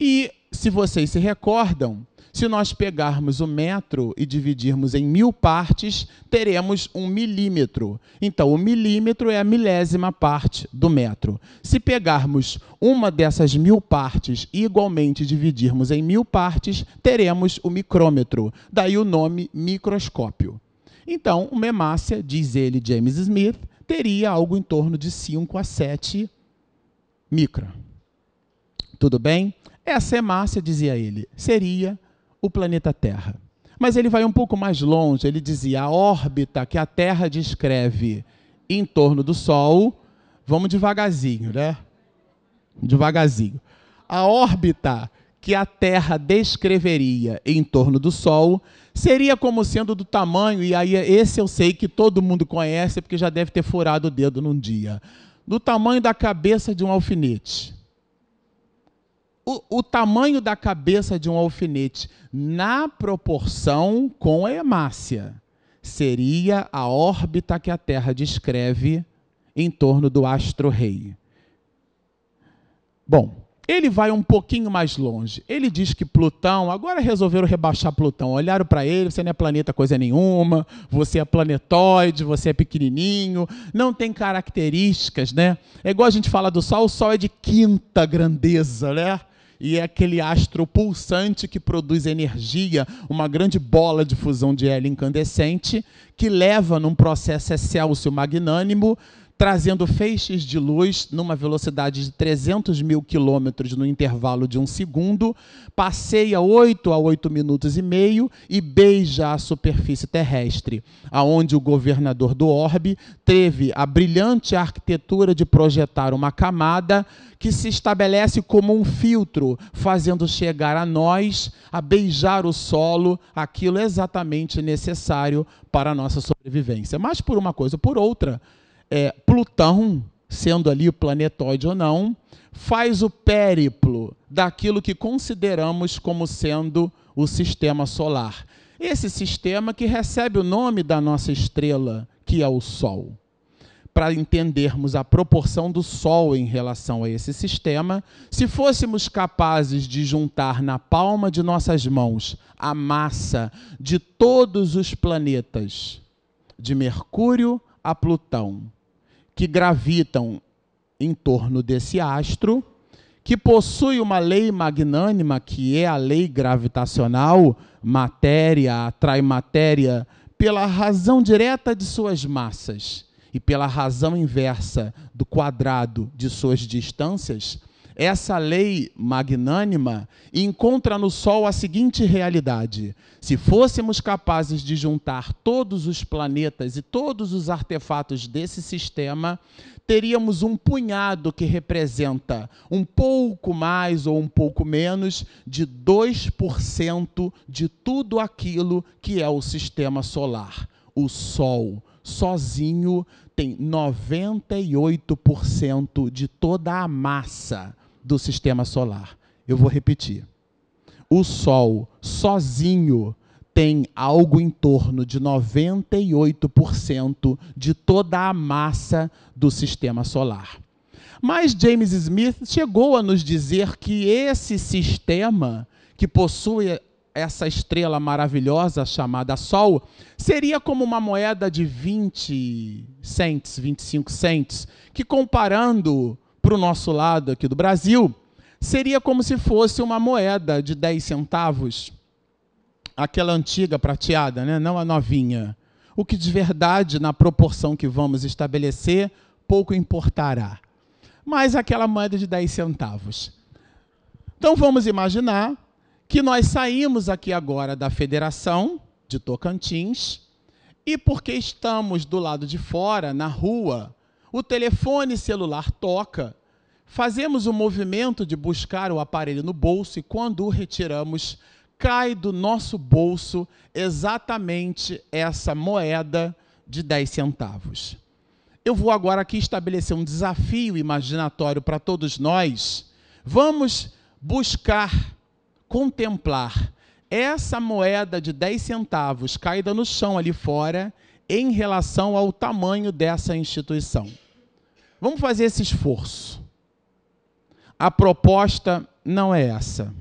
E, se vocês se recordam, se nós pegarmos o metro e dividirmos em 1000 partes, teremos 1 milímetro. Então, o milímetro é a milésima parte do metro. Se pegarmos uma dessas 1000 partes e igualmente dividirmos em 1000 partes, teremos o micrômetro. Daí o nome microscópio. Então, uma hemácia, diz ele, James Smith, teria algo em torno de 5 a 7 micra. Tudo bem? Essa hemácia, dizia ele, seria o planeta Terra. Mas ele vai um pouco mais longe, ele dizia, a órbita que a Terra descreve em torno do Sol, vamos devagarzinho, né? Devagarzinho. A órbita que a Terra descreveria em torno do Sol seria como sendo do tamanho, e aí esse eu sei que todo mundo conhece, porque já deve ter furado o dedo num dia, do tamanho da cabeça de um alfinete. O tamanho da cabeça de um alfinete na proporção com a hemácia seria a órbita que a Terra descreve em torno do astro-rei. Bom, ele vai um pouquinho mais longe. Ele diz que Plutão, agora resolveram rebaixar Plutão. Olharam para ele, você não é planeta coisa nenhuma, você é planetóide, você é pequenininho, não tem características, né? É igual a gente fala do Sol, o Sol é de 5ª grandeza, né? E é aquele astro pulsante que produz energia, uma grande bola de fusão de hélio incandescente, que leva num processo excelso magnânimo, trazendo feixes de luz numa velocidade de 300 mil quilômetros no intervalo de 1 segundo, passeia 8 a 8 minutos e meio e beija a superfície terrestre, aonde o governador do orbe teve a brilhante arquitetura de projetar uma camada que se estabelece como um filtro, fazendo chegar a nós, a beijar o solo, aquilo exatamente necessário para a nossa sobrevivência. Mas por uma coisa ou por outra, Plutão, sendo ali o planetóide ou não, faz o périplo daquilo que consideramos como sendo o sistema solar. Esse sistema que recebe o nome da nossa estrela, que é o Sol. Para entendermos a proporção do Sol em relação a esse sistema, se fôssemos capazes de juntar na palma de nossas mãos a massa de todos os planetas, de Mercúrio a Plutão, que gravitam em torno desse astro, que possui uma lei magnânima, que é a lei gravitacional, matéria atrai matéria pela razão direta de suas massas e pela razão inversa do quadrado de suas distâncias. Essa lei magnânima encontra no Sol a seguinte realidade: se fôssemos capazes de juntar todos os planetas e todos os artefatos desse sistema, teríamos um punhado que representa um pouco mais ou um pouco menos de 2% de tudo aquilo que é o sistema solar. O Sol sozinho tem 98% de toda a massa do sistema solar. Eu vou repetir. O Sol sozinho tem algo em torno de 98% de toda a massa do sistema solar. Mas James Smith chegou a nos dizer que esse sistema, que possui essa estrela maravilhosa chamada Sol, seria como uma moeda de 20 cents, 25 cents, que, comparando para o nosso lado aqui do Brasil, seria como se fosse uma moeda de 10 centavos, aquela antiga prateada, né? Não a novinha. O que de verdade, na proporção que vamos estabelecer, pouco importará. Mas aquela moeda de 10 centavos. Então vamos imaginar que nós saímos aqui agora da Federação de Tocantins e, porque estamos do lado de fora, na rua, o telefone celular toca, fazemos o movimento de buscar o aparelho no bolso e, quando o retiramos, cai do nosso bolso exatamente essa moeda de 10 centavos. Eu vou agora aqui estabelecer um desafio imaginatório para todos nós. Vamos buscar, contemplar essa moeda de 10 centavos caída no chão ali fora em relação ao tamanho dessa instituição. Vamos fazer esse esforço. A proposta não é essa.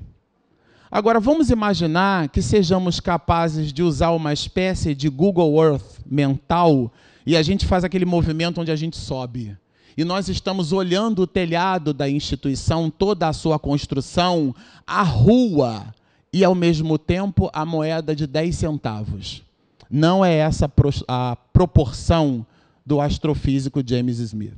Agora, vamos imaginar que sejamos capazes de usar uma espécie de Google Earth mental e a gente faz aquele movimento onde a gente sobe. E nós estamos olhando o telhado da instituição, toda a sua construção, a rua e, ao mesmo tempo, a moeda de 10 centavos. Não é essa a proporção do astrofísico James Smith.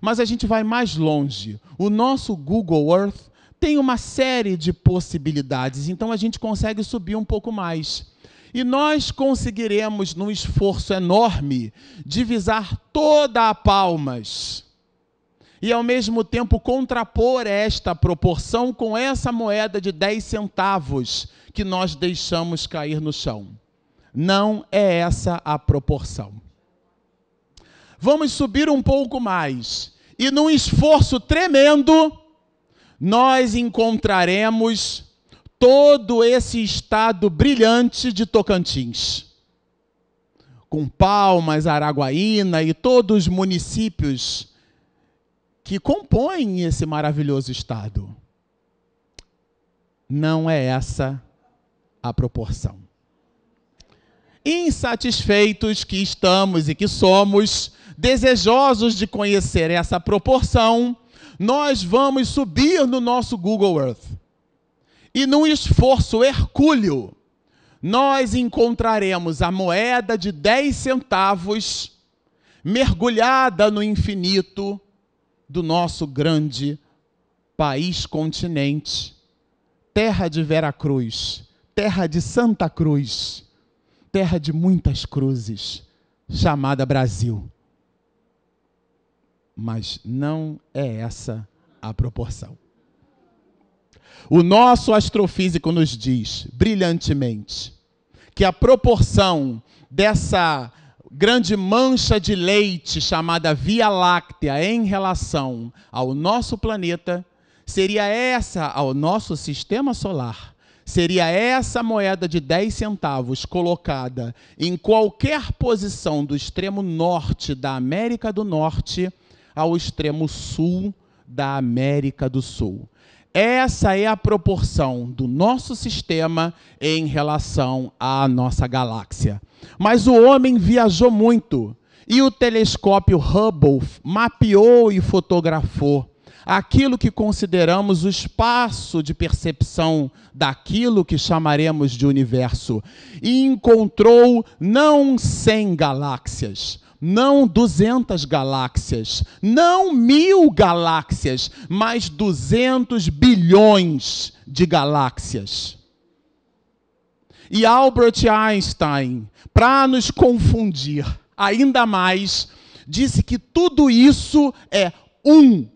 Mas a gente vai mais longe. O nosso Google Earth tem uma série de possibilidades, então a gente consegue subir um pouco mais. E nós conseguiremos, num esforço enorme, divisar toda a Palmas e, ao mesmo tempo, contrapor esta proporção com essa moeda de 10 centavos que nós deixamos cair no chão. Não é essa a proporção. Vamos subir um pouco mais e, num esforço tremendo, nós encontraremos todo esse estado brilhante de Tocantins, com Palmas, Araguaína e todos os municípios que compõem esse maravilhoso estado. Não é essa a proporção. Insatisfeitos que estamos e que somos, desejosos de conhecer essa proporção, nós vamos subir no nosso Google Earth. E, num esforço hercúleo, nós encontraremos a moeda de 10 centavos mergulhada no infinito do nosso grande país-continente, terra de Veracruz, terra de Santa Cruz, terra de muitas cruzes, chamada Brasil. Mas não é essa a proporção. O nosso astrofísico nos diz, brilhantemente, que a proporção dessa grande mancha de leite chamada Via Láctea em relação ao nosso planeta seria essa, ao nosso sistema solar, seria essa moeda de 10 centavos colocada em qualquer posição do extremo norte da América do Norte ao extremo sul da América do Sul. Essa é a proporção do nosso sistema em relação à nossa galáxia. Mas o homem viajou muito e o telescópio Hubble mapeou e fotografou aquilo que consideramos o espaço de percepção daquilo que chamaremos de universo e encontrou não 100 galáxias, não 200 galáxias, não 1000 galáxias, mas 200 bilhões de galáxias. E Albert Einstein, para nos confundir ainda mais, disse que tudo isso é um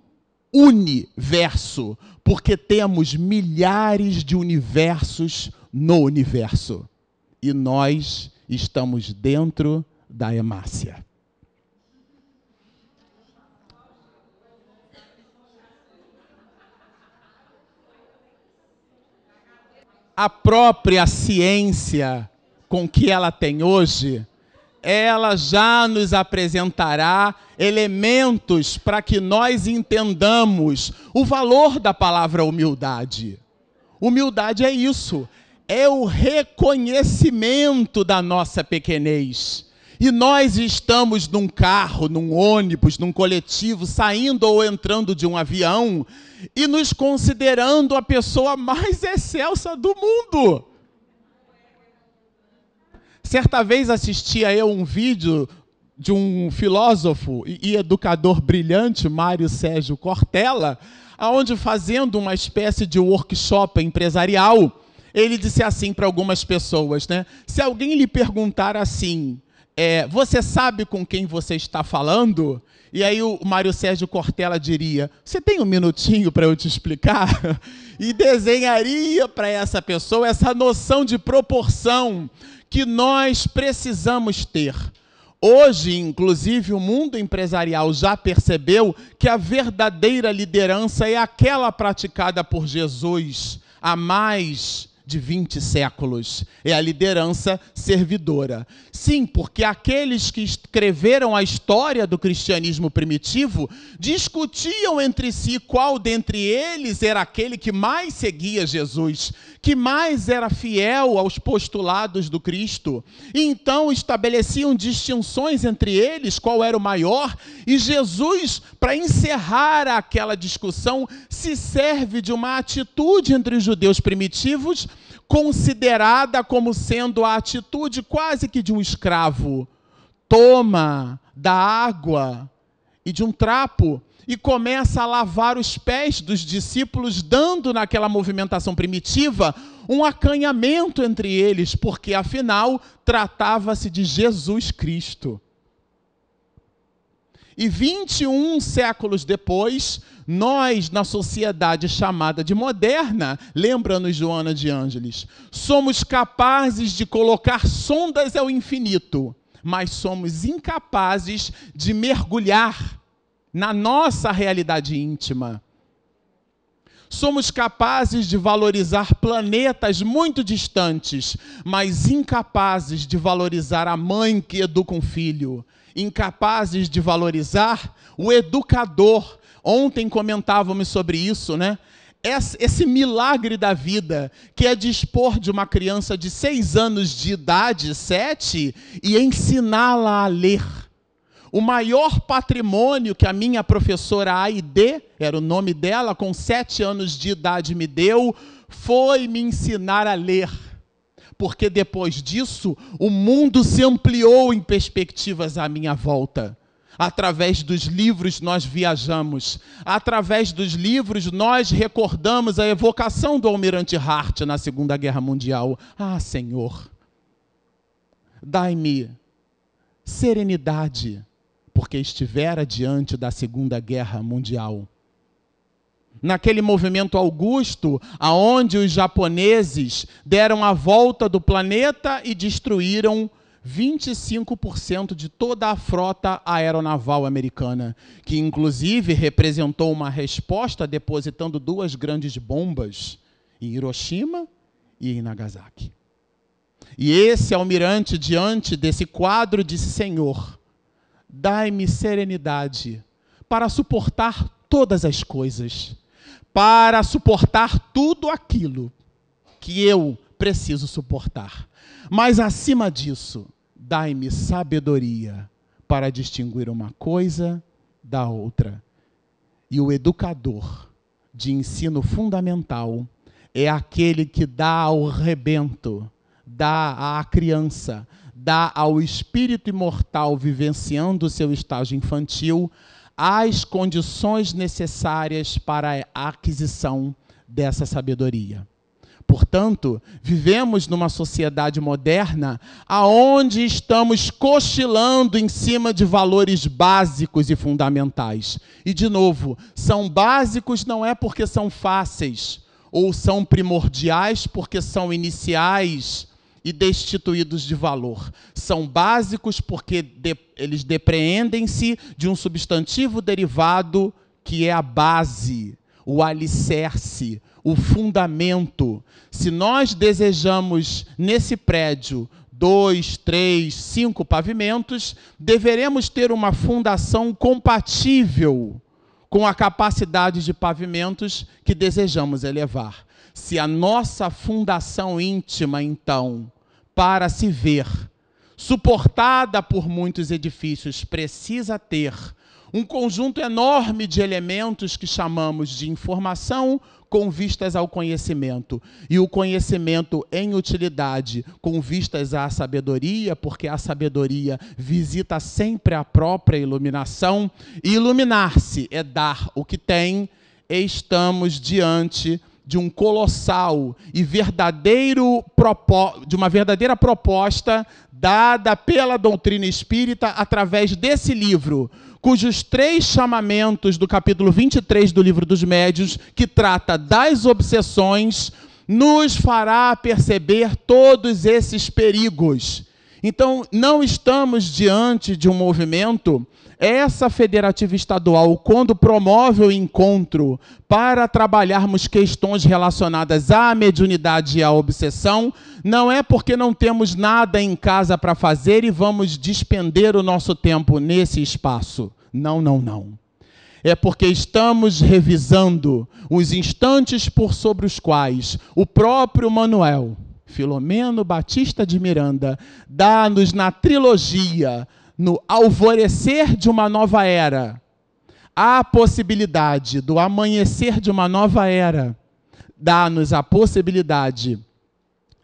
universo, porque temos milhares de universos no universo. E nós estamos dentro da hemácia. A própria ciência com o que ela tem hoje, ela já nos apresentará elementos para que nós entendamos o valor da palavra humildade. Humildade é isso, é o reconhecimento da nossa pequenez. E nós estamos num carro, num ônibus, num coletivo, saindo ou entrando de um avião e nos considerando a pessoa mais excelsa do mundo. Certa vez assistia eu um vídeo de um filósofo e educador brilhante, Mário Sérgio Cortella, onde, fazendo uma espécie de workshop empresarial, ele disse assim para algumas pessoas, né? Se alguém lhe perguntar assim, você sabe com quem você está falando? E aí o Mário Sérgio Cortella diria, você tem um minutinho para eu te explicar? E desenharia para essa pessoa essa noção de proporção que nós precisamos ter. Hoje, inclusive, o mundo empresarial já percebeu que a verdadeira liderança é aquela praticada por Jesus há mais de 20 séculos. É a liderança servidora. Sim, porque aqueles que escreveram a história do cristianismo primitivo discutiam entre si qual dentre eles era aquele que mais seguia Jesus, que mais era fiel aos postulados do Cristo. E então estabeleciam distinções entre eles, qual era o maior, e Jesus, para encerrar aquela discussão, se serve de uma atitude entre os judeus primitivos, considerada como sendo a atitude quase que de um escravo. Toma da água e de um trapo e começa a lavar os pés dos discípulos, dando naquela movimentação primitiva um acanhamento entre eles, porque afinal tratava-se de Jesus Cristo. E 21 séculos depois, nós, na sociedade chamada de moderna, lembra-nos Joana de Ângeles, somos capazes de colocar sondas ao infinito, mas somos incapazes de mergulhar na nossa realidade íntima. Somos capazes de valorizar planetas muito distantes, mas incapazes de valorizar a mãe que educa um filho, incapazes de valorizar o educador. Ontem comentávamos sobre isso, né? Esse milagre da vida, que é dispor de uma criança de 6 anos de idade, 7, e ensiná-la a ler. O maior patrimônio que a minha professora Aide, era o nome dela, com 7 anos de idade me deu, foi me ensinar a ler. Porque depois disso, o mundo se ampliou em perspectivas à minha volta. Através dos livros nós viajamos. Através dos livros nós recordamos a evocação do almirante Hart na Segunda Guerra Mundial. Ah, Senhor, dai-me serenidade, porque estivera diante da Segunda Guerra Mundial. Naquele movimento augusto, aonde os japoneses deram a volta do planeta e destruíram 25% de toda a frota aeronaval americana, que inclusive representou uma resposta depositando 2 grandes bombas em Hiroshima e em Nagasaki. E esse almirante, diante desse quadro, disse: Senhor, dai-me serenidade para suportar todas as coisas, para suportar tudo aquilo que eu preciso suportar. Mas, acima disso, dai-me sabedoria para distinguir uma coisa da outra. E o educador de ensino fundamental é aquele que dá ao rebento, dá à criança, dá ao espírito imortal vivenciando o seu estágio infantil as condições necessárias para a aquisição dessa sabedoria. Portanto, vivemos numa sociedade moderna aonde estamos cochilando em cima de valores básicos e fundamentais. E, de novo, são básicos não é porque são fáceis, ou são primordiais porque são iniciais e destituídos de valor. São básicos porque eles depreendem-se de um substantivo derivado que é a base, o alicerce, o fundamento. Se nós desejamos, nesse prédio, 2, 3, 5 pavimentos, deveremos ter uma fundação compatível com a capacidade de pavimentos que desejamos elevar. Se a nossa fundação íntima, então, para se ver, suportada por muitos edifícios, precisa ter um conjunto enorme de elementos que chamamos de informação com vistas ao conhecimento. E o conhecimento em utilidade com vistas à sabedoria, porque a sabedoria visita sempre a própria iluminação. E iluminar-se é dar o que tem. Estamos diante de um colossal e de uma verdadeira proposta dada pela doutrina espírita através desse livro, cujos 3 chamamentos do capítulo 23 do Livro dos Médiuns, que trata das obsessões, nos fará perceber todos esses perigos. Então, não estamos diante de um movimento. Essa federativa estadual, quando promove o encontro para trabalharmos questões relacionadas à mediunidade e à obsessão, não é porque não temos nada em casa para fazer e vamos despender o nosso tempo nesse espaço. Não, não, não. É porque estamos revisando os instantes por sobre os quais o próprio Manuel Filomeno Batista de Miranda dá-nos na trilogia, no alvorecer de uma nova era, a possibilidade do amanhecer de uma nova era, dá-nos a possibilidade,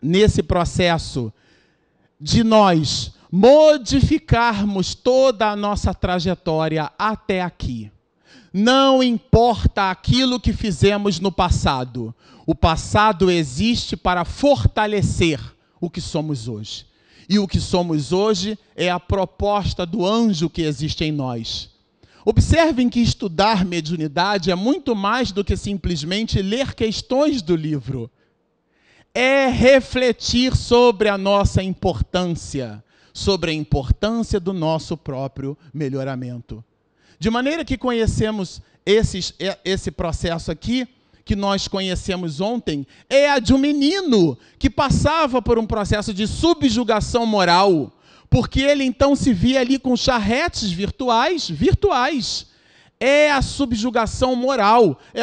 nesse processo, de nós modificarmos toda a nossa trajetória até aqui. Não importa aquilo que fizemos no passado. O passado existe para fortalecer o que somos hoje. E o que somos hoje é a proposta do anjo que existe em nós. Observem que estudar mediunidade é muito mais do que simplesmente ler questões do livro. É refletir sobre a nossa importância, sobre a importância do nosso próprio melhoramento. De maneira que conhecemos esse processo aqui, que nós conhecemos ontem, é a de um menino que passava por um processo de subjugação moral, porque ele então se via ali com charretes virtuais. É a subjugação moral, é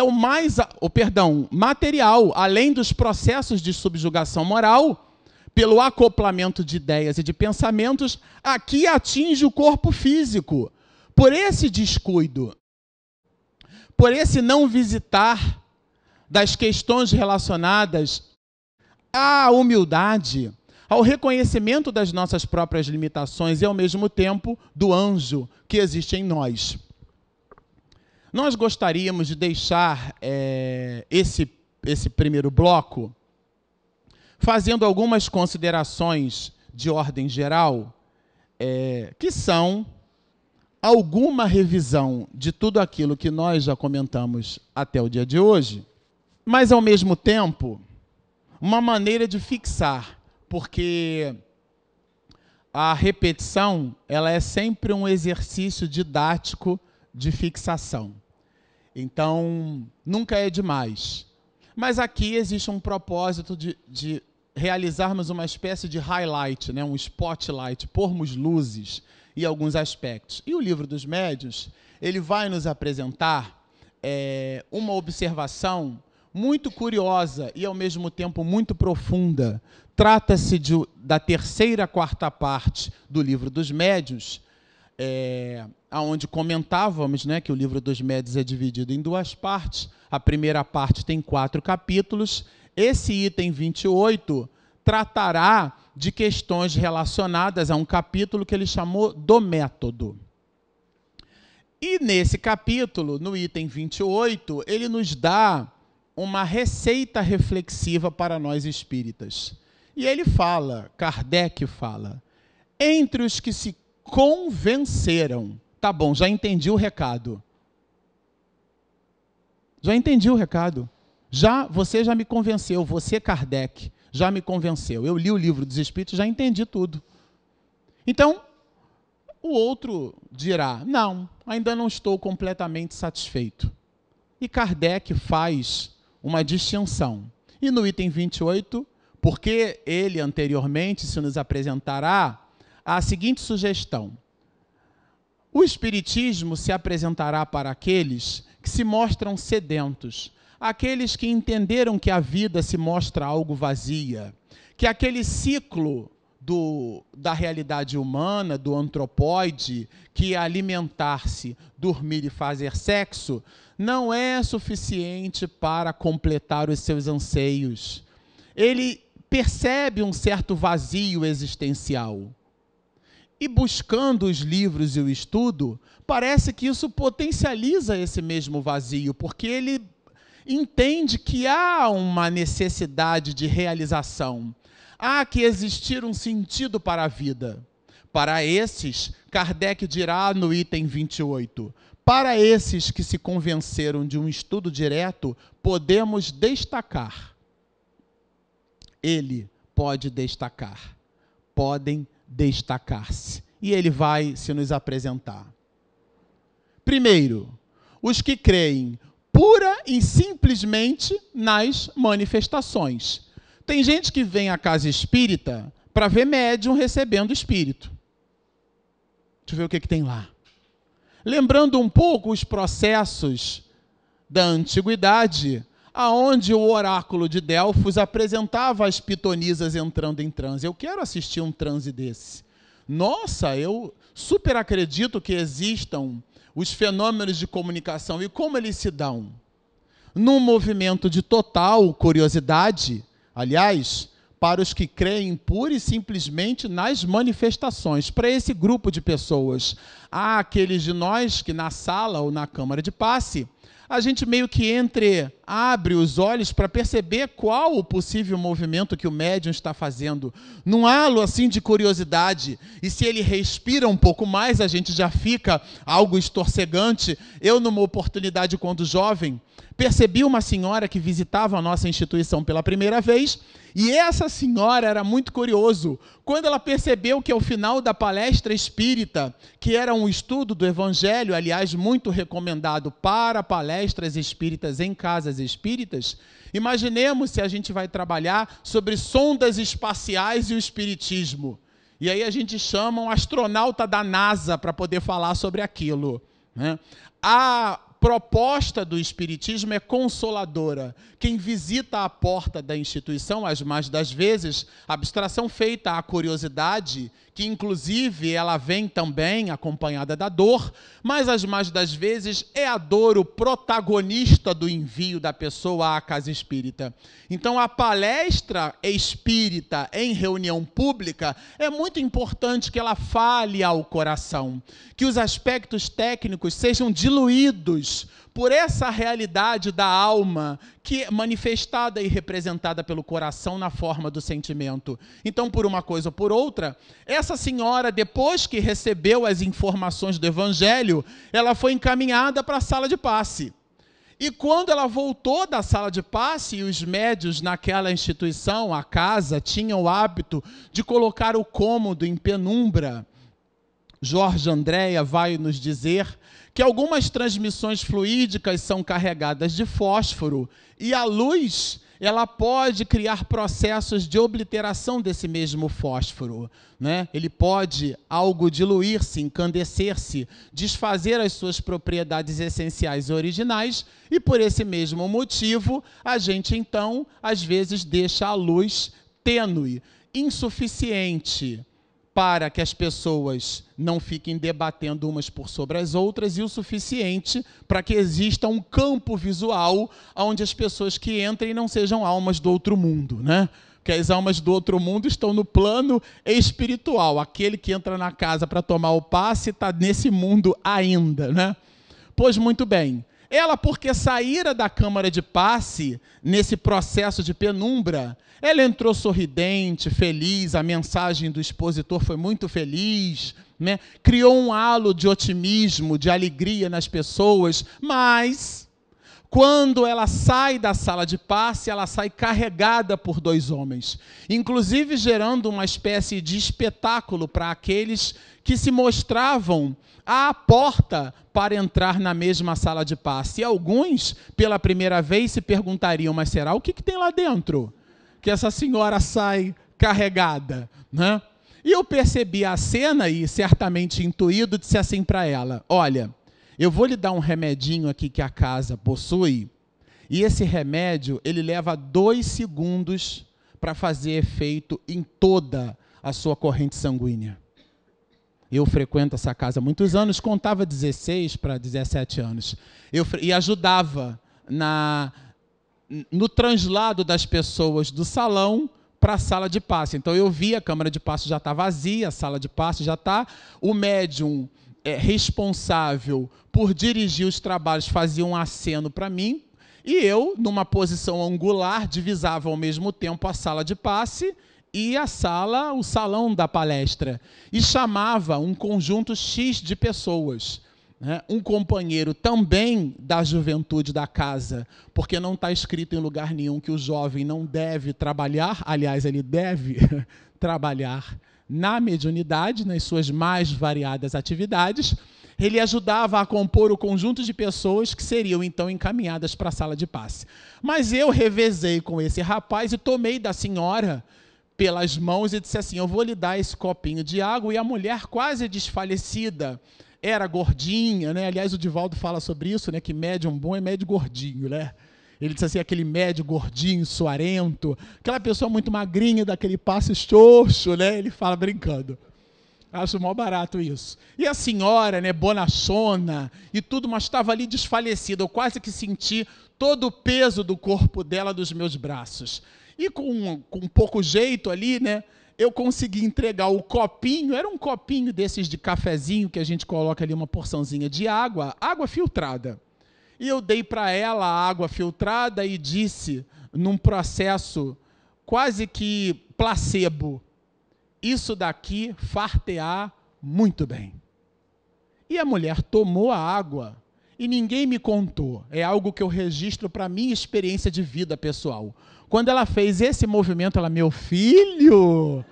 material, além dos processos de subjugação moral, pelo acoplamento de ideias e de pensamentos, aqui atinge o corpo físico. Por esse descuido, por esse não visitar das questões relacionadas à humildade, ao reconhecimento das nossas próprias limitações e, ao mesmo tempo, do anjo que existe em nós. Nós gostaríamos de deixar esse primeiro bloco fazendo algumas considerações de ordem geral, que são alguma revisão de tudo aquilo que nós já comentamos até o dia de hoje, mas, ao mesmo tempo, uma maneira de fixar, porque a repetição ela é sempre um exercício didático de fixação. Então, nunca é demais. Mas aqui existe um propósito de realizarmos uma espécie de highlight, né? Um spotlight, pormos luzes em alguns aspectos. E o Livro dos Médiuns, ele vai nos apresentar uma observação muito curiosa e, ao mesmo tempo, muito profunda. Trata-se da terceira, quarta parte do Livro dos Médiuns, onde comentávamos, né, que o Livro dos Médiuns é dividido em 2 partes. A primeira parte tem 4 capítulos. Esse item 28 tratará de questões relacionadas a um capítulo que ele chamou do método. E nesse capítulo, no item 28, ele nos dá uma receita reflexiva para nós espíritas. E ele fala, Kardec fala, entre os que se convenceram. Tá bom, já entendi o recado. Já entendi o recado. Você já me convenceu, você, Kardec, já me convenceu. Eu li o Livro dos Espíritos, já entendi tudo. Então, o outro dirá, não, ainda não estou completamente satisfeito. E Kardec faz uma distinção. E no item 28, Porque ele, anteriormente, se nos apresentará a seguinte sugestão. O Espiritismo se apresentará para aqueles que se mostram sedentos, aqueles que entenderam que a vida se mostra algo vazia, que aquele ciclo da realidade humana, do antropóide, que é alimentar-se, dormir e fazer sexo, não é suficiente para completar os seus anseios. Ele percebe um certo vazio existencial. E buscando os livros e o estudo, parece que isso potencializa esse mesmo vazio, porque ele entende que há uma necessidade de realização. Há que existir um sentido para a vida. Para esses, Kardec dirá no item 28, para esses que se convenceram de um estudo direto, podemos destacar. Ele pode destacar. Podem destacar-se. E ele vai se nos apresentar. Primeiro, os que creem pura e simplesmente nas manifestações. Tem gente que vem à casa espírita para ver médium recebendo espírito. Deixa eu ver o que tem lá. Lembrando um pouco os processos da antiguidade, aonde o oráculo de Delfos apresentava as pitonisas entrando em transe. Eu quero assistir um transe desse. Nossa, eu super acredito que existam os fenômenos de comunicação e como eles se dão. Num movimento de total curiosidade, aliás, para os que creem pura e simplesmente nas manifestações, para esse grupo de pessoas, há aqueles de nós que na sala ou na câmara de passe, a gente meio que abre os olhos para perceber qual o possível movimento que o médium está fazendo, num halo assim de curiosidade. E se ele respira um pouco mais, a gente já fica algo estorcegante. Eu, numa oportunidade quando jovem, percebi uma senhora que visitava a nossa instituição pela primeira vez, e essa senhora era muito curioso. Quando ela percebeu que ao final da palestra espírita, que era um estudo do Evangelho, aliás, muito recomendado para palestras espíritas em casas espíritas, imaginemos se a gente vai trabalhar sobre sondas espaciais e o espiritismo. E aí a gente chama um astronauta da NASA para poder falar sobre aquilo, né? A proposta do Espiritismo é consoladora. Quem visita a porta da instituição, as mais das vezes, abstração feita à curiosidade, que inclusive ela vem também acompanhada da dor, mas as mais das vezes é a dor o protagonista do envio da pessoa à casa espírita. Então a palestra espírita em reunião pública é muito importante que ela fale ao coração, que os aspectos técnicos sejam diluídos por essa realidade da alma que é manifestada e representada pelo coração na forma do sentimento. Então, por uma coisa ou por outra, essa senhora, depois que recebeu as informações do Evangelho, ela foi encaminhada para a sala de passe. E quando ela voltou da sala de passe, e os médios naquela instituição, a casa, tinham o hábito de colocar o cômodo em penumbra, Jorge Andréa vai nos dizer que algumas transmissões fluídicas são carregadas de fósforo e a luz ela pode criar processos de obliteração desse mesmo fósforo, né? Ele pode algo diluir-se, encandecer-se, desfazer as suas propriedades essenciais e originais e por esse mesmo motivo a gente então às vezes deixa a luz tênue, insuficiente para que as pessoas não fiquem debatendo umas por sobre as outras e o suficiente para que exista um campo visual onde as pessoas que entrem não sejam almas do outro mundo, né? Porque as almas do outro mundo estão no plano espiritual. Aquele que entra na casa para tomar o passe está nesse mundo ainda, né? Pois muito bem. Ela, porque saíra da câmara de passe, nesse processo de penumbra, ela entrou sorridente, feliz, a mensagem do expositor foi muito feliz, né? Criou um halo de otimismo, de alegria nas pessoas, mas quando ela sai da sala de passe, ela sai carregada por dois homens, inclusive gerando uma espécie de espetáculo para aqueles que se mostravam à porta para entrar na mesma sala de passe. E alguns, pela primeira vez, se perguntariam, mas será o que tem lá dentro? que essa senhora sai carregada, né? E eu percebi a cena e, certamente intuído, disse assim para ela: olha, eu vou lhe dar um remedinho aqui que a casa possui, e esse remédio, ele leva 2 segundos para fazer efeito em toda a sua corrente sanguínea. Eu frequento essa casa há muitos anos, contava 16 para 17 anos. E ajudava no translado das pessoas do salão para a sala de passe. Então eu via, a câmara de passe já está vazia, a sala de passe já está. O médium responsável por dirigir os trabalhos fazia um aceno para mim, e eu, numa posição angular, divisava ao mesmo tempo a sala de passe e o salão da palestra, e chamava um conjunto X de pessoas. Um companheiro também da juventude da casa, porque não está escrito em lugar nenhum que o jovem não deve trabalhar, aliás, ele deve trabalhar na mediunidade, nas suas mais variadas atividades. Ele ajudava a compor o conjunto de pessoas que seriam então encaminhadas para a sala de passe. Mas eu revezei com esse rapaz e tomei da senhora pelas mãos e disse assim: eu vou lhe dar esse copinho de água. E a mulher, quase desfalecida, era gordinha, né? Aliás, o Divaldo fala sobre isso, né? Que médium bom é médium gordinho, né? Ele disse assim, aquele médium gordinho, suarento, aquela pessoa muito magrinha, daquele passo xoxo, né? Ele fala brincando. Acho mó barato isso. E a senhora, né, bonachona e tudo, mas estava ali desfalecida. Eu quase que senti todo o peso do corpo dela dos meus braços. E com pouco jeito ali, né, eu consegui entregar o copinho, era um copinho desses de cafezinho, que a gente coloca ali uma porçãozinha de água filtrada. E eu dei para ela a água filtrada e disse, num processo quase que placebo: isso daqui far-te-á muito bem. E a mulher tomou a água e ninguém me contou. É algo que eu registro para a minha experiência de vida pessoal. Quando ela fez esse movimento, ela: meu filho,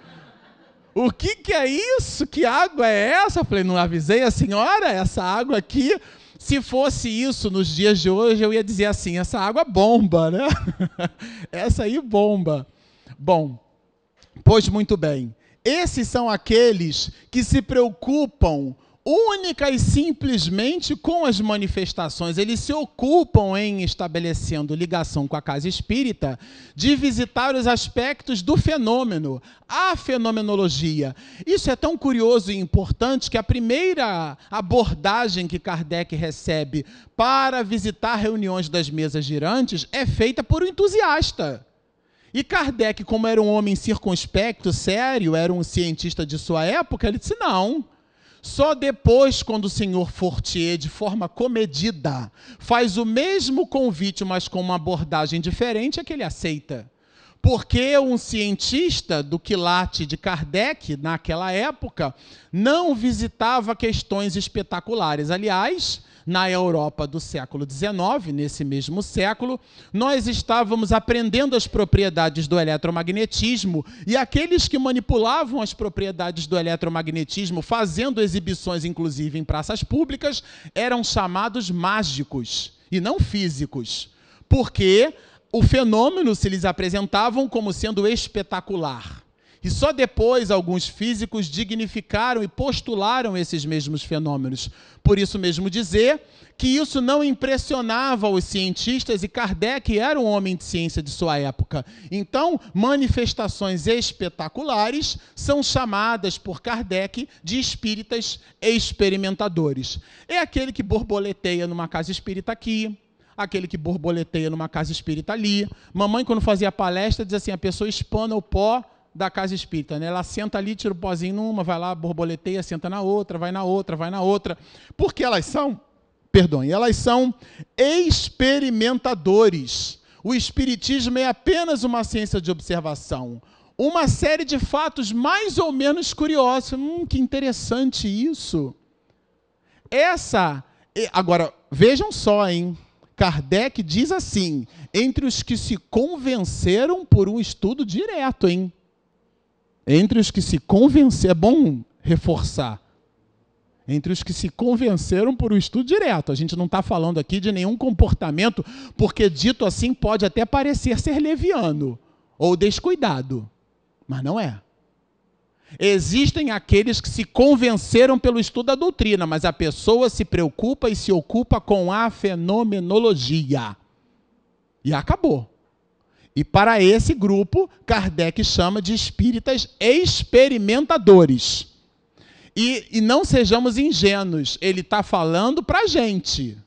o que é isso? Que água é essa? Eu falei: não avisei a senhora? Essa água aqui, se fosse isso nos dias de hoje, eu ia dizer assim: essa água bomba, né? Essa aí bomba. Bom, pois muito bem. Esses são aqueles que se preocupam única e simplesmente com as manifestações. Eles se ocupam em, estabelecendo ligação com a casa espírita, de visitar os aspectos do fenômeno, a fenomenologia. Isso é tão curioso e importante que a primeira abordagem que Kardec recebe para visitar reuniões das mesas girantes é feita por um entusiasta. E Kardec, como era um homem circunspecto, sério, era um cientista de sua época, ele disse: não. Só depois, quando o senhor Fortier, de forma comedida, faz o mesmo convite, mas com uma abordagem diferente, é que ele aceita. Porque um cientista do quilate de Kardec, naquela época, não visitava questões espetaculares. Aliás, na Europa do século XIX, nesse mesmo século, nós estávamos aprendendo as propriedades do eletromagnetismo, e aqueles que manipulavam as propriedades do eletromagnetismo, fazendo exibições, inclusive, em praças públicas, eram chamados mágicos, e não físicos, porque o fenômeno se lhes apresentavam como sendo espetacular. E só depois alguns físicos dignificaram e postularam esses mesmos fenômenos. Por isso mesmo dizer que isso não impressionava os cientistas, e Kardec era um homem de ciência de sua época. Então, manifestações espetaculares são chamadas por Kardec de espíritas experimentadores. É aquele que borboleteia numa casa espírita aqui, aquele que borboleteia numa casa espírita ali. Mamãe, quando fazia palestra, dizia assim: a pessoa espana o pó da casa espírita, né? Ela senta ali, tira o pozinho numa, vai lá, borboleteia, senta na outra, vai na outra, vai na outra. Porque elas são experimentadores. O espiritismo é apenas uma ciência de observação. Uma série de fatos mais ou menos curiosos. Que interessante isso. Agora, vejam só, hein? Kardec diz assim: entre os que se convenceram por um estudo direto, hein? Entre os que se convenceram, é bom reforçar, entre os que se convenceram por um estudo direto. A gente não está falando aqui de nenhum comportamento, porque dito assim pode até parecer ser leviano. ou descuidado, mas não é. Existem aqueles que se convenceram pelo estudo da doutrina, mas a pessoa se preocupa e se ocupa com a fenomenologia. E acabou. E para esse grupo, Kardec chama de espíritas experimentadores. E não sejamos ingênuos, ele está falando para a gente.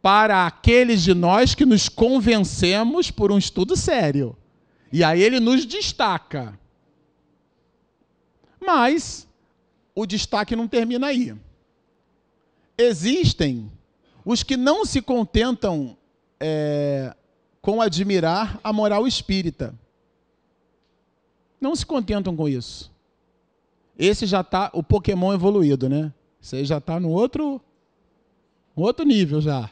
Para aqueles de nós que nos convencemos por um estudo sério. E aí ele nos destaca. Mas o destaque não termina aí. Existem os que não se contentam com admirar a moral espírita. Não se contentam com isso. Esse já está, o Pokémon evoluído, né? Esse aí já está no outro nível já.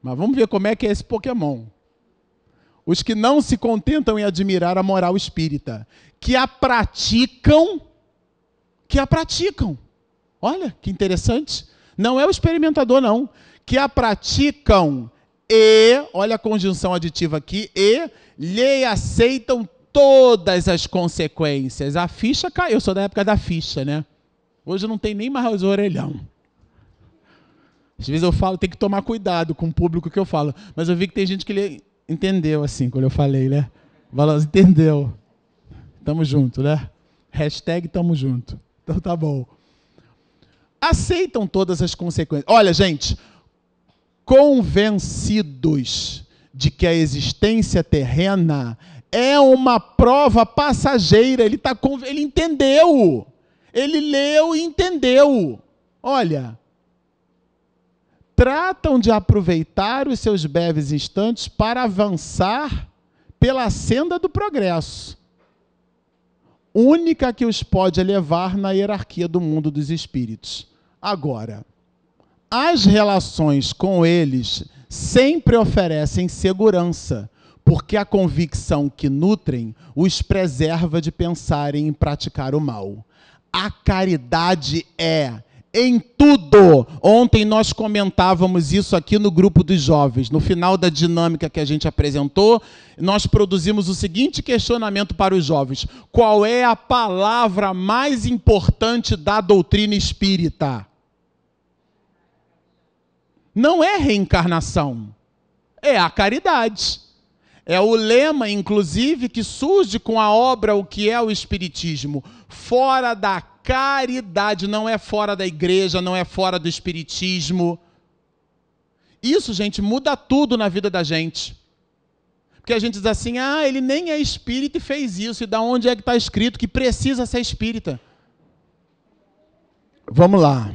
Mas vamos ver como é que é esse Pokémon. Os que não se contentam em admirar a moral espírita, que a praticam. Olha, que interessante. Não é o experimentador, não. Que a praticam e, olha a conjunção aditiva aqui, e lhe aceitam todas as consequências. A ficha caiu, eu sou da época da ficha, né? Hoje não tem nem mais orelhão. Às vezes eu falo, tem que tomar cuidado com o público que eu falo, mas eu vi que tem gente que entendeu assim, quando eu falei, né? Entendeu. Tamo junto, né? Hashtag tamo junto. Então tá bom. Aceitam todas as consequências. Olha, gente, convencidos de que a existência terrena é uma prova passageira. Ele entendeu. Ele leu e entendeu. Olha, tratam de aproveitar os seus breves instantes para avançar pela senda do progresso, única que os pode elevar na hierarquia do mundo dos espíritos. Agora, as relações com eles sempre oferecem segurança, porque a convicção que nutrem os preserva de pensarem em praticar o mal. A caridade é em tudo. Ontem nós comentávamos isso aqui no grupo dos jovens. No final da dinâmica que a gente apresentou, nós produzimos o seguinte questionamento para os jovens: qual é a palavra mais importante da doutrina espírita? Não é reencarnação, é a caridade. É o lema, inclusive, que surge com a obra O que é o Espiritismo. Fora da caridade, não é fora da igreja, não é fora do espiritismo. Isso, gente, muda tudo na vida da gente. Porque a gente diz assim, ele nem é espírita e fez isso. E da onde é que está escrito que precisa ser espírita? Vamos lá.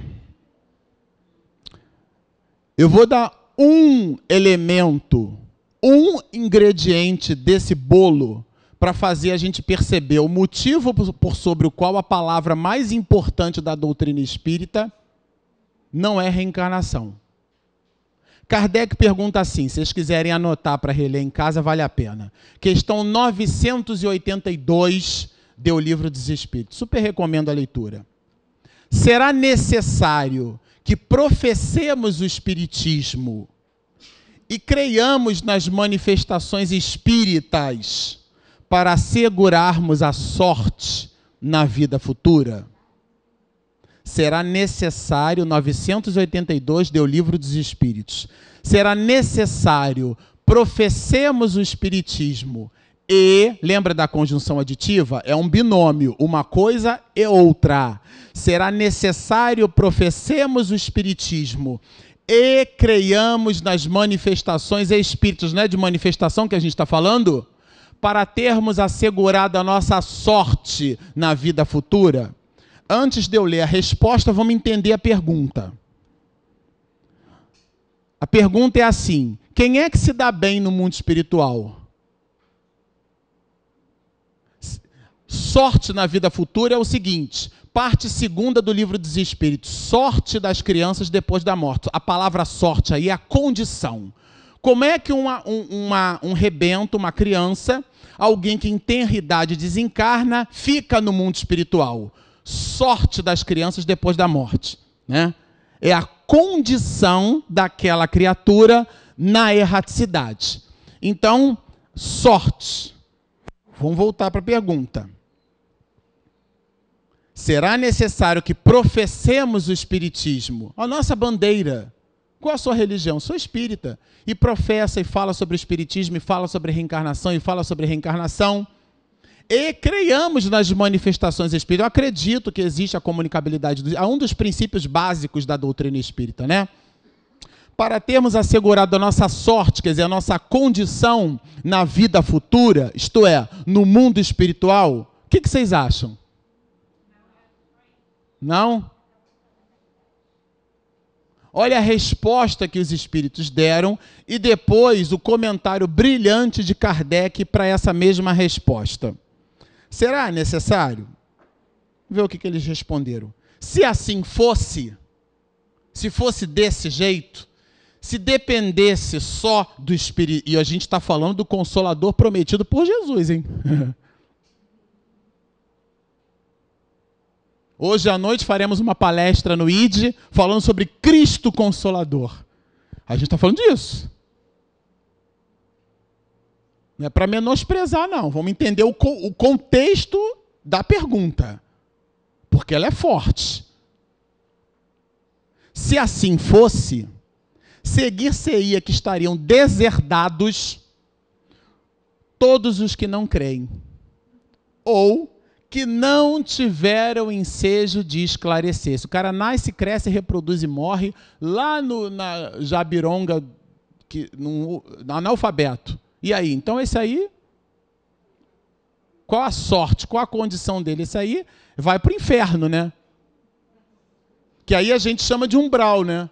Eu vou dar um elemento, um ingrediente desse bolo para fazer a gente perceber o motivo sobre o qual a palavra mais importante da doutrina espírita não é reencarnação. Kardec pergunta assim, se vocês quiserem anotar para reler em casa, vale a pena. Questão 982 do Livro dos Espíritos. Super recomendo a leitura. Será necessário que professemos o espiritismo e creiamos nas manifestações espíritas para assegurarmos a sorte na vida futura? Será necessário, 982 do Livro dos Espíritos, será necessário professemos o espiritismo e, lembra da conjunção aditiva? É um binômio, uma coisa e outra. Será necessário professemos o espiritismo e creiamos nas manifestações espíritas. Não é de manifestação que a gente está falando? Para termos assegurado a nossa sorte na vida futura. Antes de eu ler a resposta, vamos entender a pergunta. A pergunta é assim: quem é que se dá bem no mundo espiritual? Sorte na vida futura é o seguinte, parte 2ª do Livro dos Espíritos, sorte das crianças depois da morte. A palavra sorte aí é a condição. Como é que um rebento, uma criança, alguém que em tenra idade desencarna, fica no mundo espiritual? Sorte das crianças depois da morte, né? É a condição daquela criatura na erraticidade. Então, sorte. Vamos voltar para a pergunta. Será necessário que professemos o Espiritismo? A nossa bandeira. Qual a sua religião? Sou espírita. E professa e fala sobre o Espiritismo, e fala sobre reencarnação, e fala sobre reencarnação. E creiamos nas manifestações espíritas. Eu acredito que existe a comunicabilidade. É um dos princípios básicos da doutrina espírita, né? Para termos assegurado a nossa sorte, quer dizer, a nossa condição na vida futura, isto é, no mundo espiritual, o que vocês acham? Não? Olha a resposta que os espíritos deram e depois o comentário brilhante de Kardec para essa mesma resposta. Será necessário? Vê o que eles responderam. Se assim fosse, se fosse desse jeito, se dependesse só do Espírito, e a gente está falando do Consolador prometido por Jesus, hein? Hoje à noite faremos uma palestra no ID falando sobre Cristo Consolador. A gente está falando disso. Não é para menosprezar, não. Vamos entender o contexto da pergunta. Porque ela é forte. Se assim fosse, seguir-se-ia que estariam deserdados todos os que não creem. Ou que não tiveram ensejo de esclarecer. Se o cara nasce, cresce, reproduz e morre, lá na Jabironga, no analfabeto. E aí? Então esse aí, qual a sorte, qual a condição dele? Esse aí vai para o inferno, né? Que aí a gente chama de umbral, né?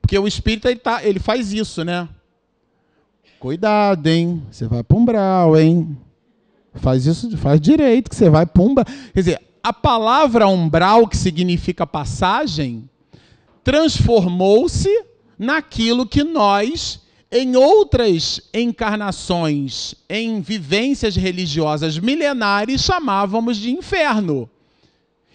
Porque o espírita, ele faz isso, né? Cuidado, hein? Você vai para o umbral, hein? Faz isso, faz direito, que você vai pumba. Quer dizer, a palavra umbral, que significa passagem, transformou-se naquilo que nós, em outras encarnações, em vivências religiosas milenares, chamávamos de inferno.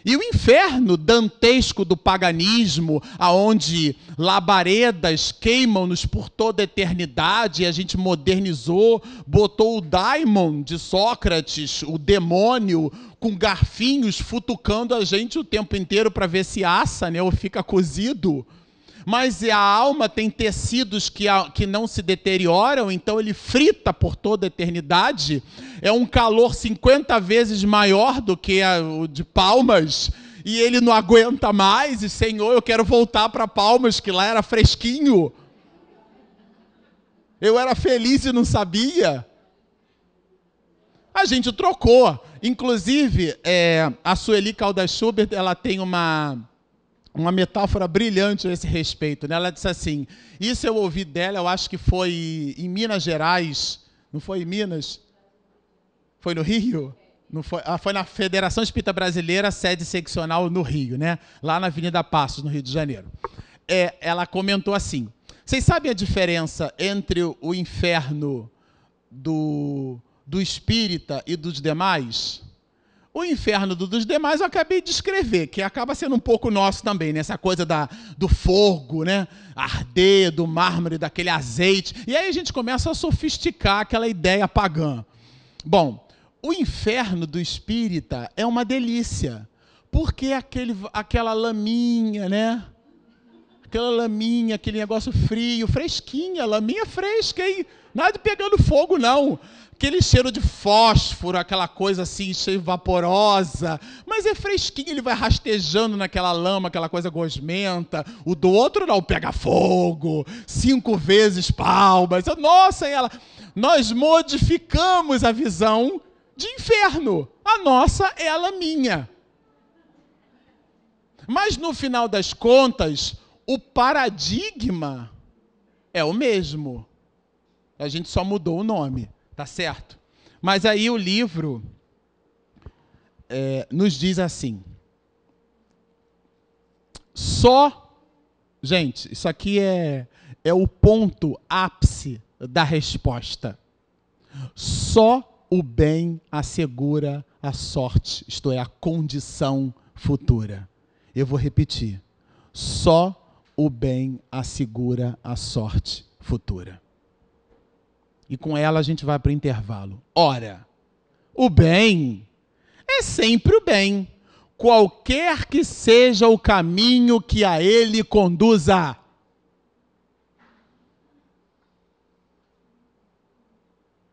E o inferno dantesco do paganismo, aonde labaredas queimam-nos por toda a eternidade, e a gente modernizou, botou o daimon de Sócrates, o demônio, com garfinhos futucando a gente o tempo inteiro para ver se assa, né, ou fica cozido. Mas a alma tem tecidos que não se deterioram, então ele frita por toda a eternidade. É um calor 50 vezes maior do que o de Palmas, e ele não aguenta mais, e Senhor, eu quero voltar para Palmas, que lá era fresquinho. Eu era feliz e não sabia. A gente trocou. Inclusive, a Sueli Caldas Schubert, ela tem uma metáfora brilhante a esse respeito, né? Ela disse assim, isso eu ouvi dela, eu acho que foi em Minas Gerais, não foi em Minas? Foi no Rio? Não foi? Foi na Federação Espírita Brasileira, sede seccional no Rio, né? Lá na Avenida Passos, no Rio de Janeiro. Ela comentou assim, vocês sabem a diferença entre o inferno do espírita e dos demais? O inferno dos demais eu acabei de escrever, que acaba sendo um pouco nosso também, né? Essa coisa do fogo, né? Arder, do mármore, daquele azeite. E aí a gente começa a sofisticar aquela ideia pagã. Bom, o inferno do espírita é uma delícia, porque aquela laminha, né? Aquela laminha, aquele negócio frio, fresquinha, laminha fresca, hein? Nada de pegando fogo, não. Aquele cheiro de fósforo, aquela coisa assim, cheio vaporosa, mas é fresquinho, ele vai rastejando naquela lama, aquela coisa gosmenta. O do outro não, pega fogo, 5 vezes Palmas. Nossa, nós modificamos a visão de inferno. A nossa é a laminha. Mas no final das contas, o paradigma é o mesmo. A gente só mudou o nome. Tá certo? Mas aí o livro nos diz assim, gente, isso aqui é o ponto ápice da resposta. Só o bem assegura a sorte, isto é, a condição futura. Eu vou repetir. Só o bem assegura a sorte futura. E com ela a gente vai para o intervalo. Ora, o bem é sempre o bem, qualquer que seja o caminho que a ele conduza.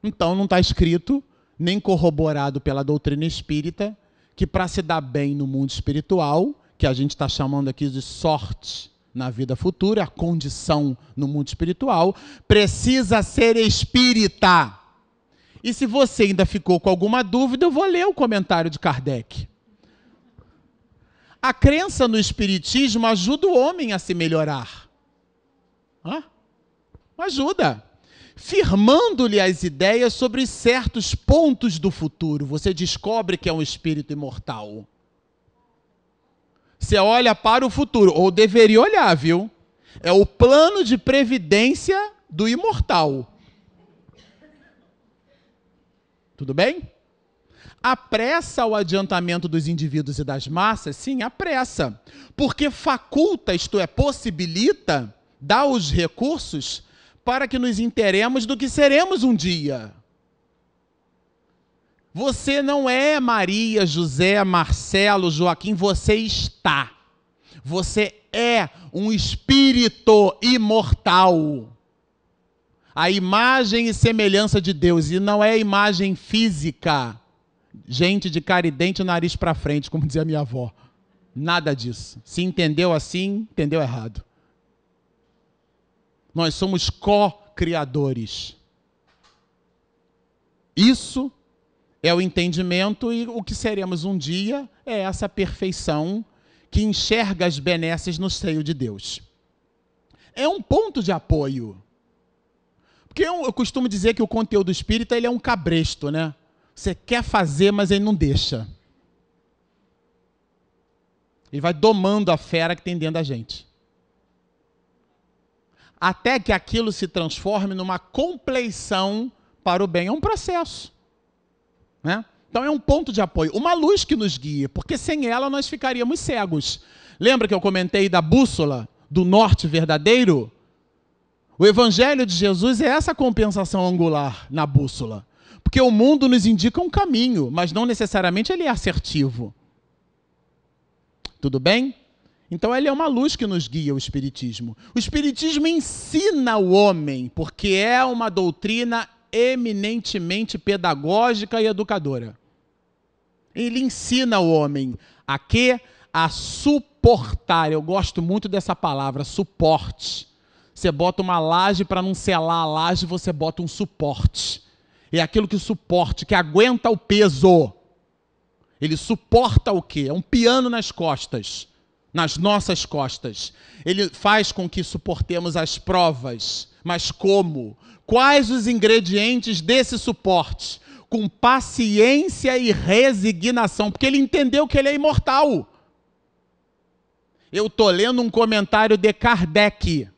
Então não está escrito, nem corroborado pela doutrina espírita, que para se dar bem no mundo espiritual, que a gente está chamando aqui de sorte na vida futura, a condição no mundo espiritual, precisa ser espírita. E se você ainda ficou com alguma dúvida, eu vou ler o comentário de Kardec. A crença no espiritismo ajuda o homem a se melhorar. Ajuda. Firmando-lhe as ideias sobre certos pontos do futuro. Você descobre que é um espírito imortal. Você olha para o futuro, ou deveria olhar, viu? É o plano de previdência do imortal. Tudo bem? Apressa o adiantamento dos indivíduos e das massas? Sim, apressa. Porque faculta, isto é, possibilita, dá os recursos para que nos inteiremos do que seremos um dia. Você não é Maria, José, Marcelo, Joaquim, você está. Você é um espírito imortal. A imagem e semelhança de Deus, e não é imagem física. Gente de cara e dente, nariz para frente, como dizia minha avó. Nada disso. Se entendeu assim, entendeu errado. Nós somos co-criadores. Isso é o entendimento, e o que seremos um dia é essa perfeição que enxerga as benesses no seio de Deus. É um ponto de apoio. Porque eu costumo dizer que o conteúdo espírita ele é um cabresto, né? Você quer fazer, mas ele não deixa. Ele vai domando a fera que tem dentro da gente. Até que aquilo se transforme numa compleição para o bem. É um processo. Né? Então é um ponto de apoio. Uma luz que nos guia, porque sem ela nós ficaríamos cegos. Lembra que eu comentei da bússola do norte verdadeiro? O Evangelho de Jesus é essa compensação angular na bússola. Porque o mundo nos indica um caminho, mas não necessariamente ele é assertivo. Tudo bem? Então ele é uma luz que nos guia, o Espiritismo. O Espiritismo ensina o homem, porque é uma doutrina eminentemente pedagógica e educadora. Ele ensina o homem a quê? A suportar. Eu gosto muito dessa palavra, suporte. Você bota uma laje para não selar a laje, você bota um suporte. É aquilo que suporte, que aguenta o peso. Ele suporta o quê? É um piano nas costas, nas nossas costas. Ele faz com que suportemos as provas. Mas como? Quais os ingredientes desse suporte? Com paciência e resignação, porque ele entendeu que ele é imortal. Eu estou lendo um comentário de Kardec.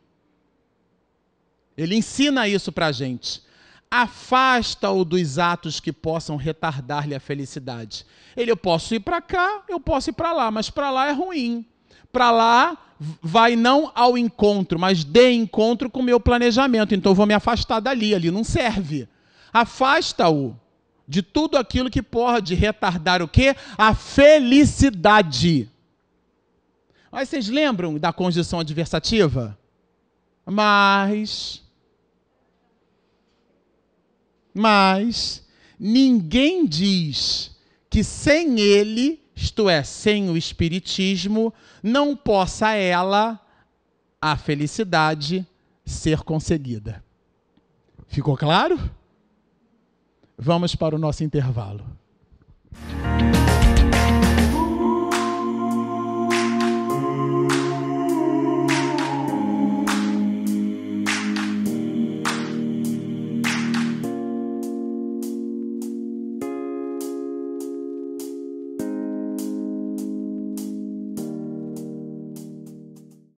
Ele ensina isso para a gente. Afasta-o dos atos que possam retardar-lhe a felicidade. Eu posso ir para cá, eu posso ir para lá, mas para lá é ruim. Para lá vai não ao encontro, mas de encontro com o meu planejamento. Então eu vou me afastar dali, ali não serve. Afasta-o de tudo aquilo que pode retardar o quê? A felicidade. Mas vocês lembram da conjunção adversativa? Mas ninguém diz que sem ele, isto é, sem o Espiritismo, não possa ela, a felicidade, ser conseguida. Ficou claro? Vamos para o nosso intervalo.